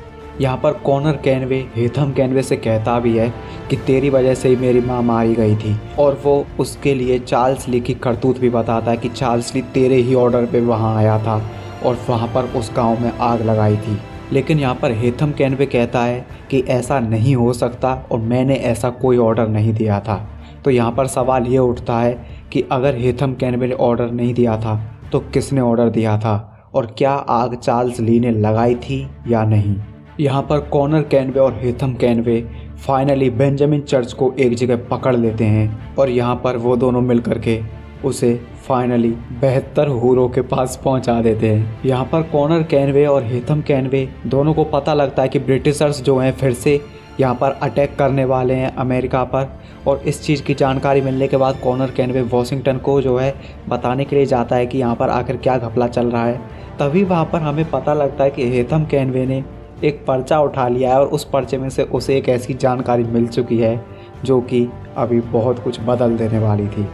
यहाँ पर कॉनर कैनवे हेथम कैनवे से कहता भी है कि तेरी वजह से ही मेरी माँ मारी गई थी, और वो उसके लिए चार्ल्स ली की करतूत भी बताता है कि चार्ल्स ली तेरे ही ऑर्डर पे वहाँ आया था और वहाँ पर उस गांव में आग लगाई थी। लेकिन यहाँ पर हेथम कैनवे कहता है कि ऐसा नहीं हो सकता और मैंने ऐसा कोई ऑर्डर नहीं दिया था। तो यहाँ पर सवाल ये उठता है कि अगर हेथम कैनवे ने ऑर्डर नहीं दिया था तो किसने ऑर्डर दिया था और क्या आग चार्ल्स ली ने लगाई थी या नहीं। यहाँ पर कॉनर कैनवे और हेथम कैनवे फाइनली बेंजामिन चर्च को एक जगह पकड़ लेते हैं और यहाँ पर वो दोनों मिल करके उसे फाइनली 72 हूरों के पास पहुंचा देते हैं। यहाँ पर कॉनर कैनवे और हेथम कैनवे दोनों को पता लगता है कि ब्रिटिशर्स जो हैं फिर से यहाँ पर अटैक करने वाले हैं अमेरिका पर, और इस चीज़ की जानकारी मिलने के बाद कॉनर कैनवे वॉशिंगटन को जो है बताने के लिए जाता है कि यहाँ पर आखिर क्या घपला चल रहा है। तभी वहाँ पर हमें पता लगता है कि हेथम कैनवे ने एक पर्चा उठा लिया है और उस पर्चे में से उसे एक ऐसी जानकारी मिल चुकी है जो कि अभी बहुत कुछ बदल देने वाली थी।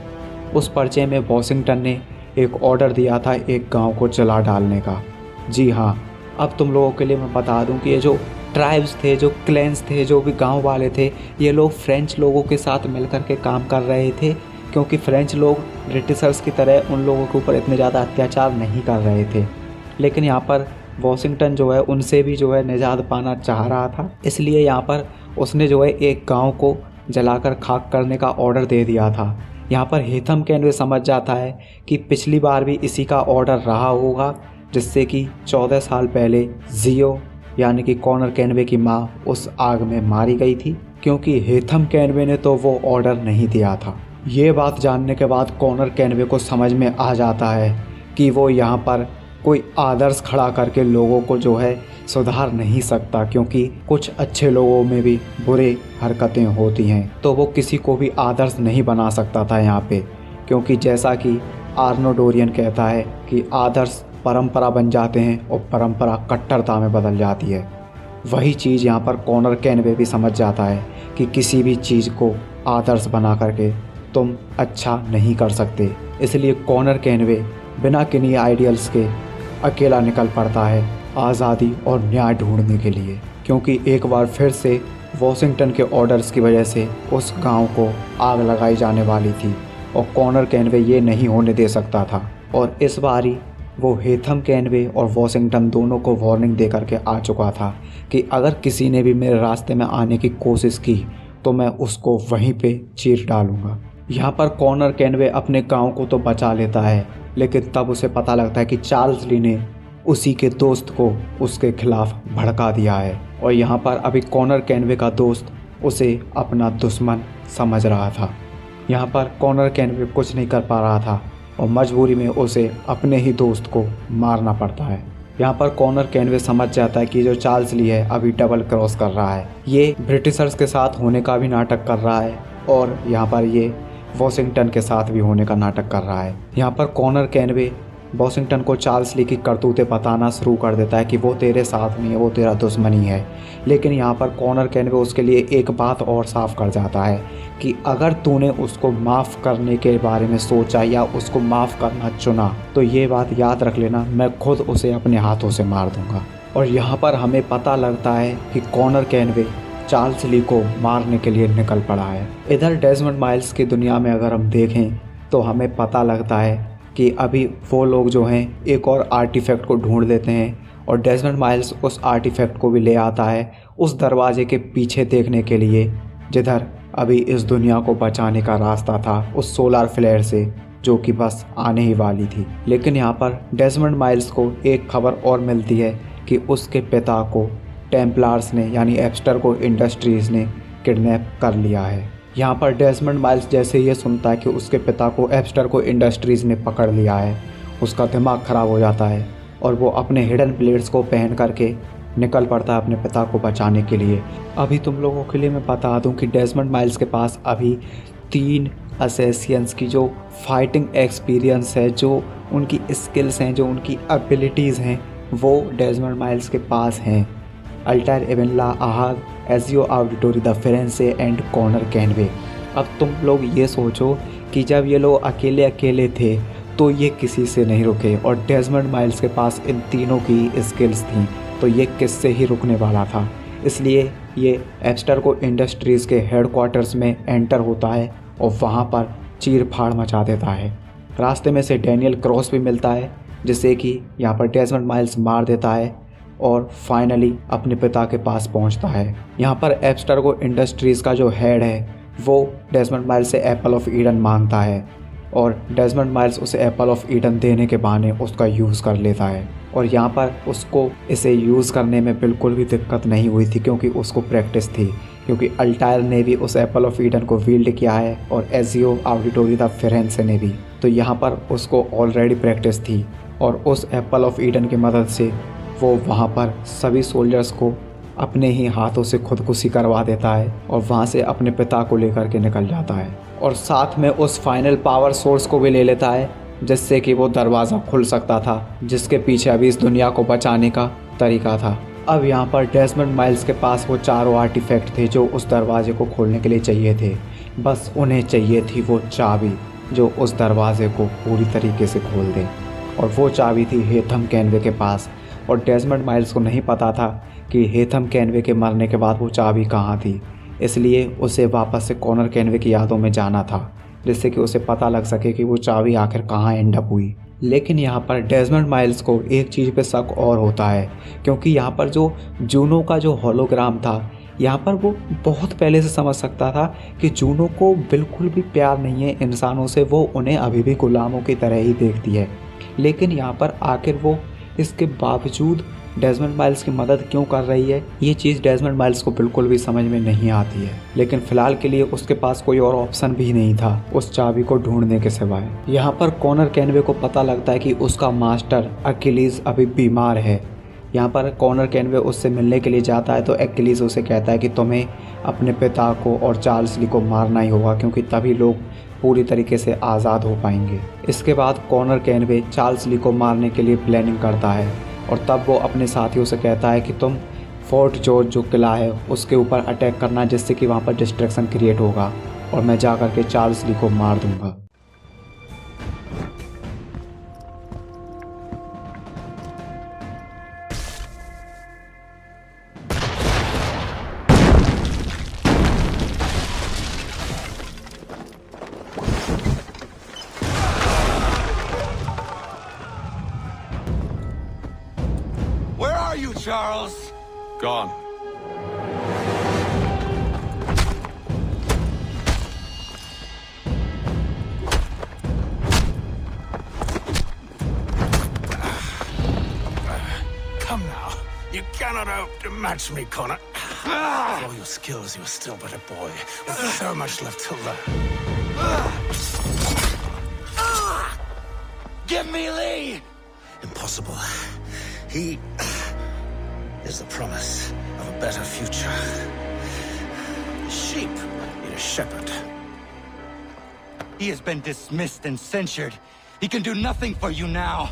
उस पर्चे में वॉशिंगटन ने एक ऑर्डर दिया था एक गांव को जला डालने का। जी हाँ, अब तुम लोगों के लिए मैं बता दूं कि ये जो ट्राइब्स थे, जो क्लैंस थे, जो भी गांव वाले थे, ये लोग फ्रेंच लोगों के साथ मिलकर के काम कर रहे थे, क्योंकि फ्रेंच लोग ब्रिटिशर्स की तरह उन लोगों के ऊपर इतने ज़्यादा अत्याचार नहीं कर रहे थे। लेकिन यहाँ पर वॉशिंगटन जो है उनसे भी जो है निजात पाना चाह रहा था। इसलिए यहाँ पर उसने जो है एक गांव को जलाकर खाक करने का ऑर्डर दे दिया था। यहाँ पर हेथम कैनवे समझ जाता है कि पिछली बार भी इसी का ऑर्डर रहा होगा, जिससे कि 14 साल पहले जियो यानी कि कॉनर कैनवे की माँ उस आग में मारी गई थी, क्योंकि हेथम कैनवे ने तो वो ऑर्डर नहीं दिया था। ये बात जानने के बाद कॉनर कैनवे को समझ में आ जाता है कि वो यहाँ पर कोई आदर्श खड़ा करके लोगों को जो है सुधार नहीं सकता, क्योंकि कुछ अच्छे लोगों में भी बुरे हरकतें होती हैं। तो वो किसी को भी आदर्श नहीं बना सकता था यहाँ पे, क्योंकि जैसा कि आर्नो डोरियन कहता है कि आदर्श परंपरा बन जाते हैं और परंपरा कट्टरता में बदल जाती है। वही चीज़ यहाँ पर कॉनर कैनवे भी समझ जाता है कि किसी भी चीज़ को आदर्श बना करके तुम अच्छा नहीं कर सकते। इसलिए कॉनर कैनवे बिना किन्हीं आइडियल्स के अकेला निकल पड़ता है आज़ादी और न्याय ढूंढने के लिए, क्योंकि एक बार फिर से वॉशिंगटन के ऑर्डर्स की वजह से उस गांव को आग लगाई जाने वाली थी और कॉनर कैनवे ये नहीं होने दे सकता था। और इस बारी वो हेथम कैनवे और वॉशिंगटन दोनों को वार्निंग दे करके आ चुका था कि अगर किसी ने भी मेरे रास्ते में आने की कोशिश की तो मैं उसको वहीं पे चीर डालूंगा। यहाँ पर कॉनर कैनवे अपने गांव को तो बचा लेता है, लेकिन तब उसे पता लगता है कि चार्ल्स ली ने उसी के दोस्त को उसके खिलाफ भड़का दिया है और यहाँ पर अभी कॉनर कैनवे का दोस्त उसे अपना दुश्मन समझ रहा था। यहाँ पर कॉनर कैनवे कुछ नहीं कर पा रहा था और मजबूरी में उसे अपने ही दोस्त को मारना पड़ता है। यहाँ पर कॉनर कैनवे समझ जाता है कि जो चार्ल्स ली है अभी डबल क्रॉस कर रहा है, ये ब्रिटिशर्स के साथ होने का भी नाटक कर रहा है और यहाँ पर ये वॉशिंगटन के साथ भी होने का नाटक कर रहा है। यहाँ पर कॉनर कैनवे वॉशिंगटन को चार्ल्स ली की करतूतें बताना शुरू कर देता है कि वो तेरे साथ नहीं है, वो तेरा दुश्मन ही है। लेकिन यहाँ पर कॉनर कैनवे उसके लिए एक बात और साफ कर जाता है कि अगर तूने उसको माफ़ करने के बारे में सोचा या उसको माफ़ करना चुना तो ये बात याद रख लेना, मैं खुद उसे अपने हाथों से मार दूंगा। और यहाँ पर हमें पता लगता है कि कॉनर कैनवे चार्ल्स ली को मारने के लिए निकल पड़ा है। इधर डेजमंड माइल्स की दुनिया में अगर हम देखें तो हमें पता लगता है कि अभी वो लोग जो हैं एक और आर्टिफैक्ट को ढूंढ लेते हैं और डेजमंड माइल्स उस आर्टिफैक्ट को भी ले आता है उस दरवाजे के पीछे देखने के लिए, जिधर अभी इस दुनिया को बचाने का रास्ता था उस सोलर फ्लेयर से जो कि बस आने ही वाली थी। लेकिन यहाँ पर डेजमंड माइल्स को एक खबर और मिलती है कि उसके पिता को टेम्पलार्स ने यानी एब्स्टरगो इंडस्ट्रीज़ ने किडनैप कर लिया है। यहाँ पर डेजमंड माइल्स जैसे ये सुनता है कि उसके पिता को एब्स्टरगो इंडस्ट्रीज़ ने पकड़ लिया है, उसका दिमाग ख़राब हो जाता है और वो अपने हिडन ब्लेड्स को पहन करके निकल पड़ता है अपने पिता को बचाने के लिए। अभी तुम लोगों के लिए मैं बता दूं कि डेजमंड माइल्स के पास अभी 3 असैसियंस की जो फाइटिंग एक्सपीरियंस है, जो उनकी स्किल्स हैं, जो उनकी एबिलिटीज़ हैं, वो डेजमंड माइल्स के पास हैं। अल्टायर एवेनला, आहाग, एजियो ऑडिटोरी, द फिरेंसे एंड कॉनर कैनवे। अब तुम लोग ये सोचो कि जब ये लोग अकेले अकेले थे तो ये किसी से नहीं रुके और डेजमंड माइल्स के पास इन तीनों की स्किल्स थी, तो ये किससे ही रुकने वाला था। इसलिए ये एब्स्टरगो इंडस्ट्रीज़ के हेडक्वार्टर्स में एंटर होता है और वहाँ पर चीर फाड़ मचा देता है। रास्ते में से डैनियल क्रॉस भी मिलता है, जिससे कि यहाँ पर डेजमंड माइल्स मार देता है और फाइनली अपने पिता के पास पहुंचता है। यहाँ पर एब्स्टरगो इंडस्ट्रीज़ का जो हेड है वो डेजमंड माइल्स से एप्पल ऑफ ईडन मांगता है और डेजमंड माइल्स उसे एप्पल ऑफ ईडन देने के बहाने उसका यूज़ कर लेता है। और यहाँ पर उसको इसे यूज़ करने में बिल्कुल भी दिक्कत नहीं हुई थी, क्योंकि उसको प्रैक्टिस थी, क्योंकि अल्टायर ने भी उस एप्पल ऑफ ईडन को वील्ड किया है और एजियो ऑडिटोरी द फिरेंसे ने भी। तो यहाँ पर उसको ऑलरेडी प्रैक्टिस थी और उस एप्पल ऑफ ईडन की मदद से वो वहाँ पर सभी सोल्जर्स को अपने ही हाथों से खुदकुशी करवा देता है और वहाँ से अपने पिता को लेकर के निकल जाता है और साथ में उस फाइनल पावर सोर्स को भी ले लेता है, जिससे कि वो दरवाज़ा खुल सकता था, जिसके पीछे अभी इस दुनिया को बचाने का तरीका था। अब यहाँ पर डेजमंड माइल्स के पास वो चारों आर्टिफैक्ट थे जो उस दरवाजे को खोलने के लिए चाहिए थे। बस उन्हें चाहिए थी वो चाबी जो उस दरवाजे को पूरी तरीके से खोल दे, और वो चाबी थी हेथम कैनवे के पास। और डेजमंड माइल्स को नहीं पता था कि हेथम कैनवे के मरने के बाद वो चाबी कहाँ थी, इसलिए उसे वापस से कॉनर कैनवे की यादों में जाना था, जिससे कि उसे पता लग सके कि वो चाबी आखिर कहाँ एंड अप हुई। लेकिन यहाँ पर डेजमंड माइल्स को एक चीज़ पे शक और होता है, क्योंकि यहाँ पर जो जूनो का जो होलोग्राम था, यहाँ पर वो बहुत पहले से समझ सकता था कि जूनो को बिल्कुल भी प्यार नहीं है इंसानों से, वो उन्हें अभी भी गुलामों की तरह ही देखती है। लेकिन यहाँ पर आखिर वो इसके बावजूद डेजमंड माइल्स की मदद क्यों कर रही है, ये चीज़ डेजमंड माइल्स को बिल्कुल भी समझ में नहीं आती है। लेकिन फिलहाल के लिए उसके पास कोई और ऑप्शन भी नहीं था उस चाबी को ढूंढने के सिवाय। यहाँ पर कॉनर कैनवे को पता लगता है कि उसका मास्टर अकिलीज अभी बीमार है। यहाँ पर कॉनर कैनवे उससे मिलने के लिए जाता है तो अकिलीज उसे कहता है कि तुम्हें अपने पिता को और चार्ल्स ली को मारना ही होगा, क्योंकि तभी लोग पूरी तरीके से आज़ाद हो पाएंगे। इसके बाद कॉनर कैनवे चार्ल्स ली को मारने के लिए प्लानिंग करता है और तब वो अपने साथियों से कहता है कि तुम फोर्ट जॉर्ज जो किला है उसके ऊपर अटैक करना, जिससे कि वहाँ पर डिस्ट्रैक्शन क्रिएट होगा और मैं जा कर के चार्ल्स ली को मार दूंगा। Where are you, Charles? Gone. Come now. You cannot hope to match me, Connor. For all your skills, you are still but a boy, with so much left to learn. Give me Lee! Impossible. He is the promise of a better future. Sheep need a shepherd. He has been dismissed and censured. He can do nothing for you now.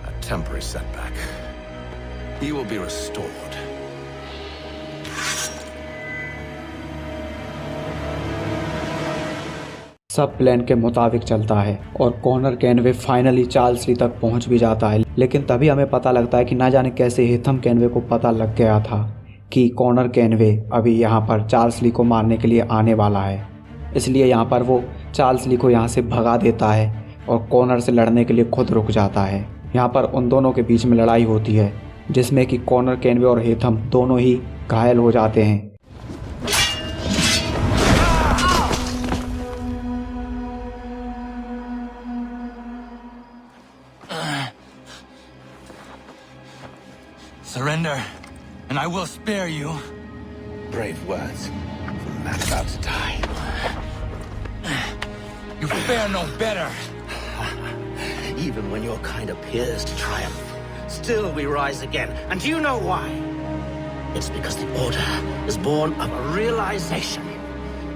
A temporary setback. He will be restored. सब plan के मुताबिक चलता है और Connor Kenway finally Charles ली तक पहुंच भी जाता है। लेकिन तभी हमें पता लगता है कि ना जाने कैसे हेथम कैनवे को पता लग गया था कि कॉनर कैनवे अभी यहाँ पर चार्ल्स ली को मारने के लिए आने वाला है। इसलिए यहाँ पर वो चार्ल्स ली को यहाँ से भगा देता है और कॉनर से लड़ने के लिए खुद रुक जाता है। यहाँ पर उन दोनों के बीच में लड़ाई होती है, जिसमें कि कॉनर कैनवे और हेथम दोनों ही घायल हो जाते हैं। Surrender, and I will spare you. Brave words from a man about to die. You fare no better. Even when your kind appears to triumph, still we rise again. And do you know why? It's because the Order is born of a realization.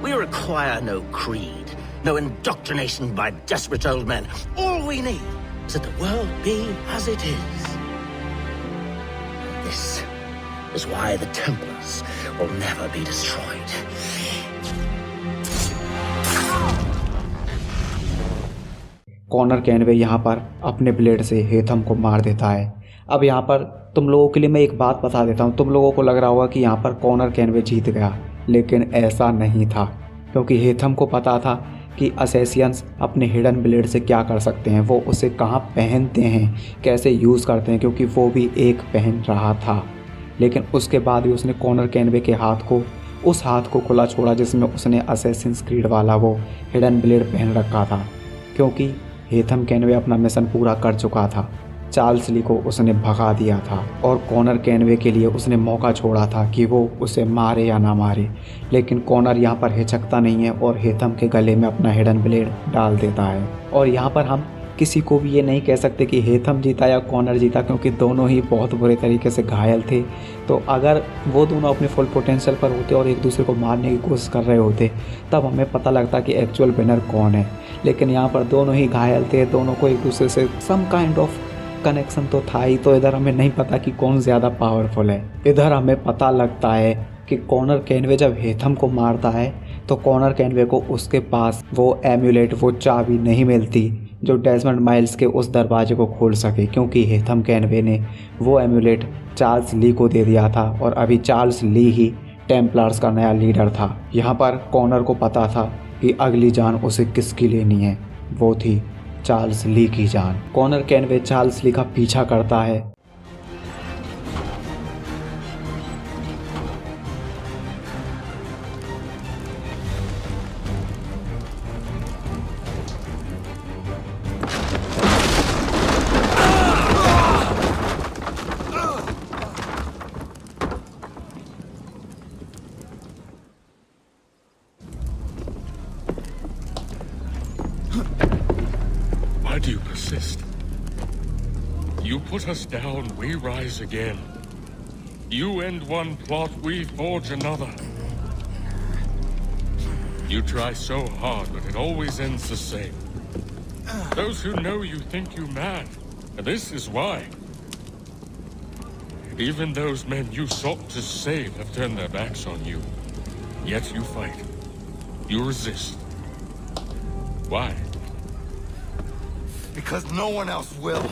We require no creed, no indoctrination by desperate old men. All we need is that the world be as it is. This is why the Templars will never be destroyed. Connor Kenway यहाँ पर अपने blade से हेथम को मार देता है। अब यहाँ पर तुम लोगों के लिए मैं एक बात बता देता हूँ। तुम लोगों को लग रहा होगा कि यहाँ पर कॉनर कैनवे जीत गया, लेकिन ऐसा नहीं था, क्योंकि हेथम को पता था कि असैसियंस अपने हिडन ब्लेड से क्या कर सकते हैं, वो उसे कहाँ पहनते हैं, कैसे यूज़ करते हैं, क्योंकि वो भी एक पहन रहा था। लेकिन उसके बाद भी उसने कॉनर कैनवे के उस हाथ को खुला छोड़ा जिसमें उसने असैसिन्स क्रीड वाला वो हिडन ब्लेड पहन रखा था, क्योंकि हेथम कैनवे अपना मिशन पूरा कर चुका था। चार्ल्स ली को उसने भगा दिया था और कॉनर कैनवे के लिए उसने मौका छोड़ा था कि वो उसे मारे या ना मारे। लेकिन कॉनर यहाँ पर हिचकता नहीं है और हेथम के गले में अपना हिडन ब्लेड डाल देता है। और यहाँ पर हम किसी को भी ये नहीं कह सकते कि हेथम जीता या कॉनर जीता, क्योंकि दोनों ही बहुत बुरे तरीके से घायल थे। तो अगर वो दोनों अपने फुल पोटेंशियल पर होते और एक दूसरे को मारने की कोशिश कर रहे होते, तब हमें पता लगता कि एक्चुअल विनर कौन है। लेकिन यहाँ पर दोनों ही घायल थे, दोनों को एक दूसरे से सम काइंड ऑफ कनेक्शन तो था ही। तो इधर हमें नहीं पता कि कौन ज़्यादा पावरफुल है। इधर हमें पता लगता है कि कॉनर कैनवे जब हेथम को मारता है तो कॉनर कैनवे को उसके पास वो एम्यूलेट, वो चाबी नहीं मिलती जो डेजमंड माइल्स के उस दरवाजे को खोल सके, क्योंकि हेथम कैनवे ने वो एम्यूलेट चार्ल्स ली को दे दिया था और अभी चार्ल्स ली ही टेम्पलर्स का नया लीडर था। यहाँ पर कॉनर को पता था कि अगली जान उसे किसकी लेनी है, वो थी चार्ल्स ली की जान। कॉनर कैनवे चार्ल्स ली का पीछा करता है। Why do you persist? You put us down, we rise again. You end one plot, we forge another. You try so hard, but it always ends the same. Those who know you think you mad, and this is why. Even those men you sought to save have turned their backs on you. Yet you fight. You resist. Why? Because no one else will.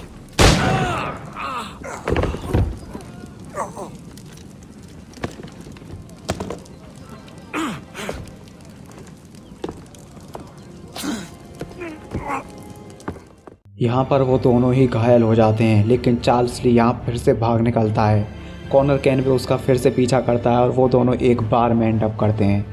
यहाँ पर वो दोनों ही घायल हो जाते हैं, लेकिन Charles ली यहाँ फिर से भाग निकलता है। कॉनर कैनवे उसका फिर से पीछा करता है और वो दोनों एक बार में एंड अप करते हैं,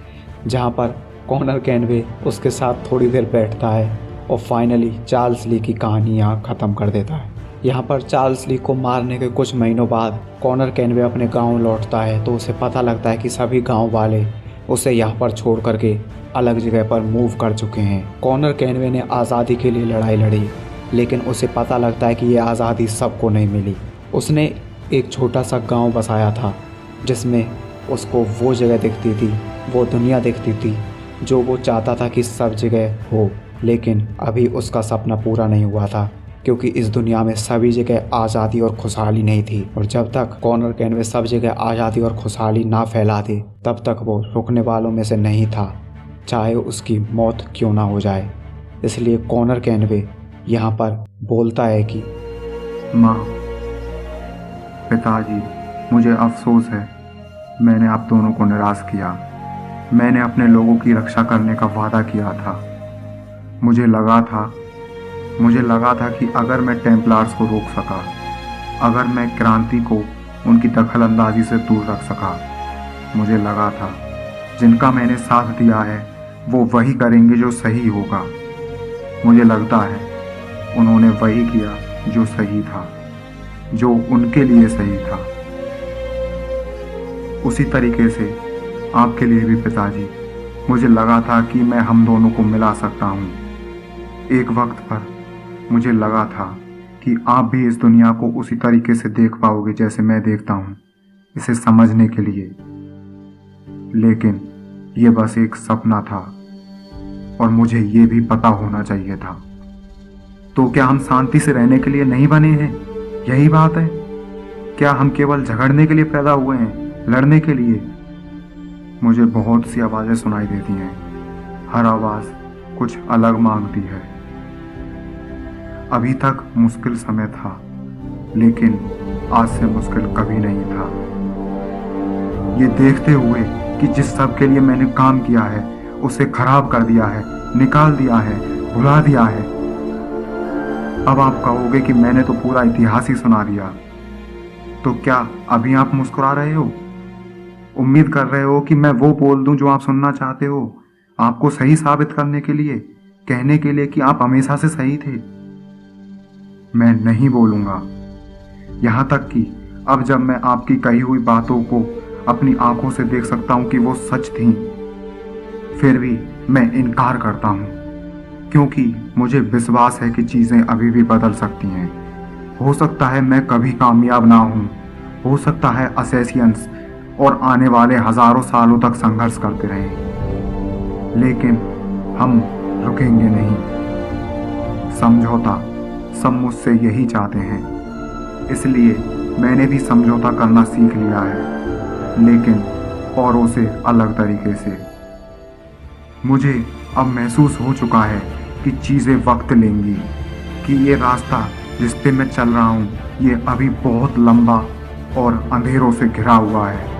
जहाँ पर कॉनर कैनवे उसके साथ थोड़ी देर बैठता है और फाइनली चार्ल्स ली की कहानी यहाँ ख़त्म कर देता है। यहाँ पर चार्ल्स ली को मारने के कुछ महीनों बाद कॉनर कैनवे अपने गांव लौटता है तो उसे पता लगता है कि सभी गांव वाले उसे यहाँ पर छोड़ करके अलग जगह पर मूव कर चुके हैं। कॉनर कैनवे ने आज़ादी के लिए लड़ाई लड़ी, लेकिन उसे पता लगता है कि ये आज़ादी सबको नहीं मिली। उसने एक छोटा सा गाँव बसाया था जिसमें उसको वो जगह दिखती थी, वो दुनिया दिखती थी जो वो चाहता था कि सब जगह हो, लेकिन अभी उसका सपना पूरा नहीं हुआ था क्योंकि इस दुनिया में सभी जगह आज़ादी और खुशहाली नहीं थी। और जब तक कॉनर कैनवे सब जगह आज़ादी और खुशहाली ना फैला दे तब तक वो रुकने वालों में से नहीं था, चाहे उसकी मौत क्यों ना हो जाए। इसलिए कॉनर कैनवे यहाँ पर बोलता है कि माँ, पिताजी, मुझे अफसोस है, मैंने आप दोनों को निराश किया। मैंने अपने लोगों की रक्षा करने का वादा किया था। मुझे लगा था कि अगर मैं टेम्पलार्स को रोक सका, अगर मैं क्रांति को उनकी दखलंदाजी से दूर रख सका, मुझे लगा था जिनका मैंने साथ दिया है वो वही करेंगे जो सही होगा। मुझे लगता है उन्होंने वही किया जो सही था, जो उनके लिए सही था। उसी तरीके से आपके लिए भी पिताजी, मुझे लगा था कि मैं हम दोनों को मिला सकता हूँ। एक वक्त पर मुझे लगा था कि आप भी इस दुनिया को उसी तरीके से देख पाओगे जैसे मैं देखता हूँ, इसे समझने के लिए। लेकिन ये बस एक सपना था और मुझे ये भी पता होना चाहिए था। तो क्या हम शांति से रहने के लिए नहीं बने हैं? यही बात है। क्या हम केवल झगड़ने के लिए पैदा हुए हैं, लड़ने के लिए? मुझे बहुत सी आवाज़ें सुनाई देती हैं, हर आवाज़ कुछ अलग मांगती है। अभी तक मुश्किल समय था, लेकिन आज से मुश्किल कभी नहीं था। ये देखते हुए कि जिस सब के लिए मैंने काम किया है उसे खराब कर दिया है, निकाल दिया है, भुला दिया है। अब आप कहोगे कि मैंने तो पूरा इतिहास ही सुना दिया। तो क्या अभी आप मुस्कुरा रहे हो? उम्मीद कर रहे हो कि मैं वो बोल दूं जो आप सुनना चाहते हो, आपको सही साबित करने के लिए, कहने के लिए कि आप हमेशा से सही थे? मैं नहीं बोलूँगा। यहाँ तक कि अब जब मैं आपकी कही हुई बातों को अपनी आंखों से देख सकता हूँ कि वो सच थीं, फिर भी मैं इनकार करता हूँ, क्योंकि मुझे विश्वास है कि चीज़ें अभी भी बदल सकती हैं। हो सकता है मैं कभी कामयाब ना हूँ, हो सकता है असैसियंस और आने वाले हज़ारों सालों तक संघर्ष करते रहें, लेकिन हम रुकेंगे नहीं। समझौता सब मुझसे यही चाहते हैं, इसलिए मैंने भी समझौता करना सीख लिया है, लेकिन औरों से अलग तरीके से। मुझे अब महसूस हो चुका है कि चीज़ें वक्त लेंगी, कि ये रास्ता जिस पे मैं चल रहा हूँ ये अभी बहुत लंबा और अंधेरों से घिरा हुआ है।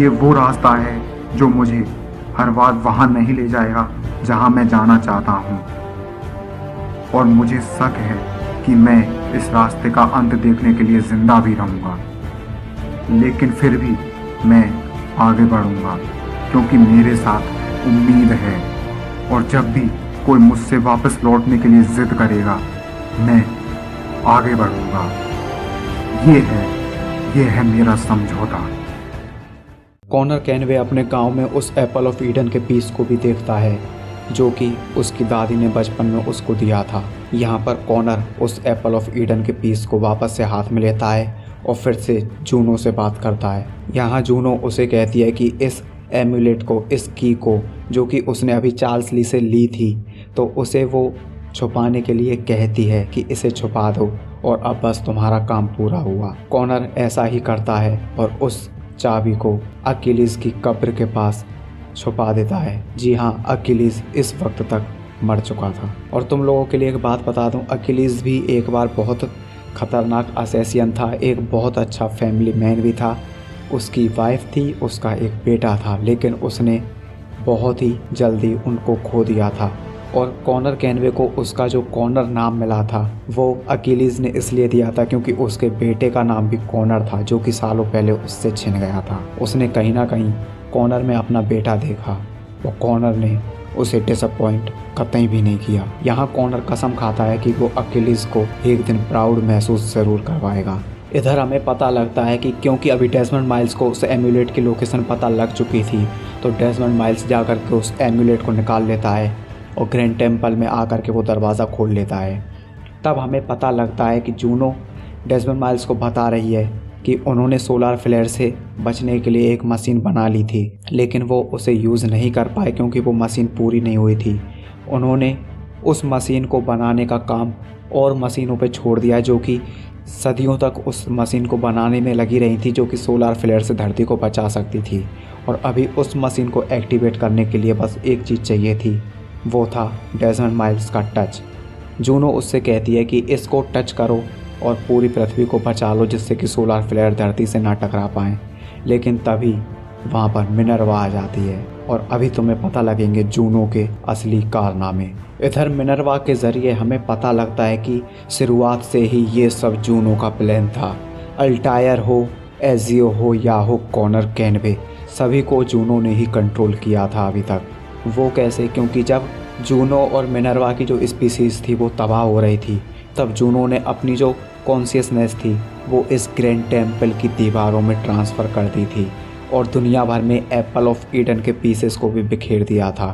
ये वो रास्ता है जो मुझे हर बार वहाँ नहीं ले जाएगा जहाँ मैं जाना चाहता हूँ। और मुझे शक है कि मैं इस रास्ते का अंत देखने के लिए जिंदा भी रहूँगा, लेकिन फिर भी मैं आगे बढ़ूँगा क्योंकि मेरे साथ उम्मीद है। और जब भी कोई मुझसे वापस लौटने के लिए जिद करेगा, मैं आगे बढ़ूँगा। ये है मेरा समझौता। कॉनर कैनवे अपने गांव में उस एप्पल ऑफ ईडन के पीस को भी देखता है जो कि उसकी दादी ने बचपन में उसको दिया था। यहाँ पर कॉनर उस एप्पल ऑफ ईडन के पीस को वापस से हाथ में लेता है और फिर से जूनो से बात करता है। यहाँ जूनो उसे कहती है कि इस एम्यूलेट को, इस की को, जो कि उसने अभी चार्ल्स ली से ली थी, तो उसे वो छुपाने के लिए कहती है कि इसे छुपा दो और अब बस तुम्हारा काम पूरा हुआ। कॉनर ऐसा ही करता है और उस चाबी को अकिलीज की कब्र के पास छुपा देता है। जी हाँ, अकिलीज इस वक्त तक मर चुका था। और तुम लोगों के लिए एक बात बता दूं, अकिलीज भी एक बार बहुत खतरनाक असैसियन था, एक बहुत अच्छा फैमिली मैन भी था। उसकी वाइफ थी, उसका एक बेटा था, लेकिन उसने बहुत ही जल्दी उनको खो दिया था। और कॉनर कैनवे को उसका जो कॉनर नाम मिला था वो अकिलीज ने इसलिए दिया था क्योंकि उसके बेटे का नाम भी कॉनर था, जो कि सालों पहले उससे छिन गया था। उसने कहीं ना कहीं कॉनर में अपना बेटा देखा और कॉनर ने उसे डिसअपॉइंट कतई भी नहीं किया। यहाँ कॉनर कसम खाता है कि वो अकिलीज को एक दिन प्राउड महसूस ज़रूर करवाएगा। इधर हमें पता लगता है कि क्योंकि अभी डेजमंड माइल्स को उस एम्यूलेट की लोकेशन पता लग चुकी थी, तो डेजमंड माइल्स जाकर के उस एम्यूलेट को निकाल लेता है और ग्रैंड टेम्पल में आकर के वो दरवाज़ा खोल लेता है। तब हमें पता लगता है कि जूनो डेजमंड माइल्स को बता रही है कि उन्होंने सोलार फ्लेयर से बचने के लिए एक मशीन बना ली थी, लेकिन वो उसे यूज़ नहीं कर पाए क्योंकि वो मशीन पूरी नहीं हुई थी। उन्होंने उस मशीन को बनाने का काम और मशीनों पे छोड़ दिया जो कि सदियों तक उस मशीन को बनाने में लगी रही थी, जो कि सोलार फ्लेयर से धरती को बचा सकती थी। और अभी उस मशीन को एक्टिवेट करने के लिए बस एक चीज़ चाहिए थी, वो था डेजमंड माइल्स का टच। जूनो उससे कहती है कि इसको टच करो और पूरी पृथ्वी को बचा लो जिससे कि सोलार फ्लेयर धरती से ना टकरा पाएँ। लेकिन तभी वहाँ पर मिनर्वा आ जाती है और अभी तुम्हें पता लगेंगे जूनो के असली कारनामे। इधर मिनर्वा के ज़रिए हमें पता लगता है कि शुरुआत से ही ये सब जूनो का प्लान था। अल्टायर हो, एजियो हो या हो कॉनर कैनवे, सभी को जूनो ने ही कंट्रोल किया था अभी तक। वो कैसे? क्योंकि जब जूनो और मिनर्वा की जो स्पीसीज़ थी वो तबाह हो रही थी, तब जूनो ने अपनी जो कॉन्शियसनेस थी वो इस ग्रैंड टेम्पल की दीवारों में ट्रांसफ़र कर दी थी और दुनिया भर में एप्पल ऑफ ईडन के पीसेस को भी बिखेर दिया था।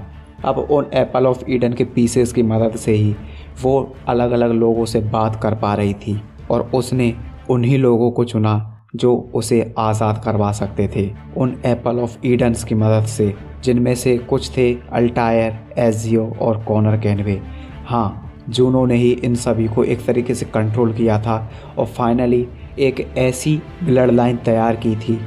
अब उन एप्पल ऑफ ईडन के पीसेस की मदद से ही वो अलग अलग लोगों से बात कर पा रही थी और उसने उन्हीं लोगों को चुना जो उसे आज़ाद करवा सकते थे उन एप्पल ऑफ ईडन्स की मदद से, जिनमें से कुछ थे अल्टायर, एजियो और कॉनर कैनवे। हाँ, जूनो ने ही इन सभी को एक तरीके से कंट्रोल किया था और फाइनली एक ऐसी ब्लड लाइन तैयार की थी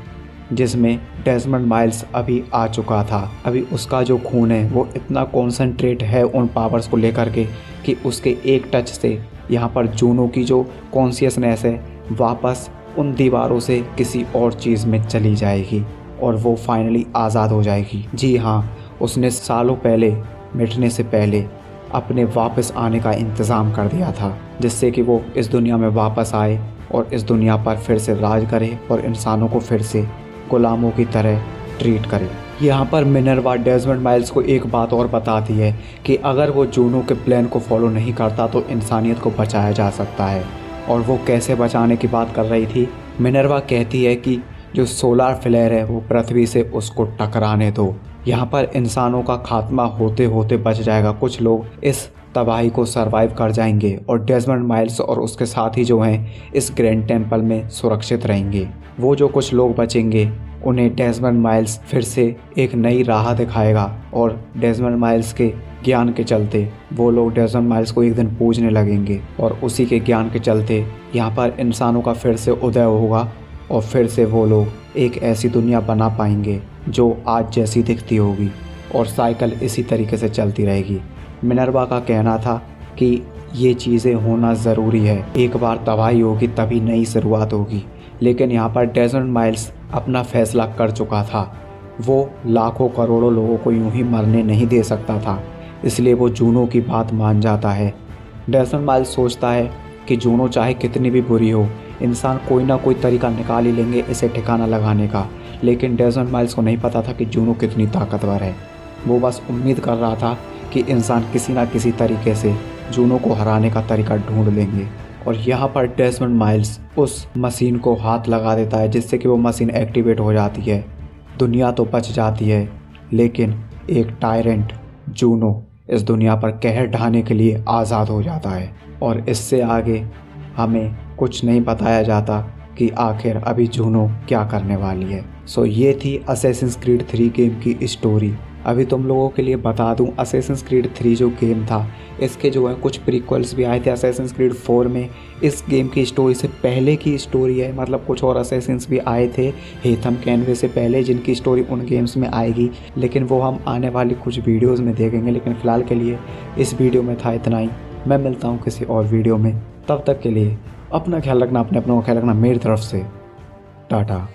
जिसमें डेजमंड माइल्स अभी आ चुका था। अभी उसका जो खून है वो इतना कॉन्सेंट्रेट है उन पावर्स को लेकर के कि उसके एक टच से यहाँ पर जूनो की जो कॉन्शियसनेस है वापस उन दीवारों से किसी और चीज़ में चली जाएगी और वो फाइनली आज़ाद हो जाएगी। जी हाँ, उसने सालों पहले मिटने से पहले अपने वापस आने का इंतज़ाम कर दिया था जिससे कि वो इस दुनिया में वापस आए और इस दुनिया पर फिर से राज करे और इंसानों को फिर से गुलामों की तरह ट्रीट करे। यहाँ पर मिनर्वा डेजमंड माइल्स को एक बात और बताती है कि अगर वो जूनो के प्लान को फॉलो नहीं करता तो इंसानियत को बचाया जा सकता है। और वो कैसे बचाने की बात कर रही थी? मिनर्वा कहती है कि जो सोलार फ्लेयर है वो पृथ्वी से उसको टकराने दो। यहाँ पर इंसानों का खात्मा होते होते बच जाएगा, कुछ लोग इस तबाही को सरवाइव कर जाएंगे और डेजमंड माइल्स और उसके साथी जो हैं इस ग्रैंड टेम्पल में सुरक्षित रहेंगे। वो जो कुछ लोग बचेंगे उन्हें डेजमंड माइल्स फिर से एक नई राह दिखाएगा और डेजमंड माइल्स के ज्ञान के चलते वो लोग डेजमंड माइल्स को एक दिन पूजने लगेंगे और उसी के ज्ञान के चलते यहाँ पर इंसानों का फिर से उदय होगा और फिर से वो लोग एक ऐसी दुनिया बना पाएंगे जो आज जैसी दिखती होगी और साइकिल इसी तरीके से चलती रहेगी। मिनर्वा का कहना था कि ये चीज़ें होना ज़रूरी है, एक बार तबाही होगी तभी नई शुरुआत होगी। लेकिन यहाँ पर डेजमंड माइल्स अपना फैसला कर चुका था, वो लाखों करोड़ों लोगों को यूं ही मरने नहीं दे सकता था, इसलिए वो जूनो की बात मान जाता है डेज़मंड माइल्स सोचता है कि जूनो चाहे कितनी भी बुरी हो, इंसान कोई ना कोई तरीका निकाल ही लेंगे इसे ठिकाना लगाने का। लेकिन डेज़मंड माइल्स को नहीं पता था कि जूनो कितनी ताकतवर है। वो बस उम्मीद कर रहा था कि इंसान किसी ना किसी तरीके से जूनो को हराने का तरीका ढूंढ लेंगे। और यहाँ पर डेज़मंड माइल्स उस मशीन को हाथ लगा देता है जिससे कि वो मशीन एक्टिवेट हो जाती है। दुनिया तो बच जाती है, लेकिन एक टायरेंट जूनो इस दुनिया पर कहर ढाने के लिए आज़ाद हो जाता है। और इससे आगे हमें कुछ नहीं बताया जाता कि आखिर अभी जूनो क्या करने वाली है। सो ये थी असैसिन्स क्रीड 3 गेम की स्टोरी। अभी तुम लोगों के लिए बता दूं, असैसिन्स क्रीड 3 जो गेम था, इसके जो है कुछ प्रीक्वल्स भी आए थे असैसिन्स क्रीड 4 में। इस गेम की स्टोरी से पहले की स्टोरी है, मतलब कुछ और असैसिन्स भी आए थे हेथम कैनवे से पहले, जिनकी स्टोरी उन गेम्स में आएगी, लेकिन वो हम आने वाली कुछ वीडियोज़ में देखेंगे। लेकिन फ़िलहाल के लिए इस वीडियो में था इतना ही। मैं मिलता हूँ किसी और वीडियो में, तब तक के लिए अपना ख्याल रखना, अपने अपनों का ख्याल रखना। मेरी तरफ से टाटा।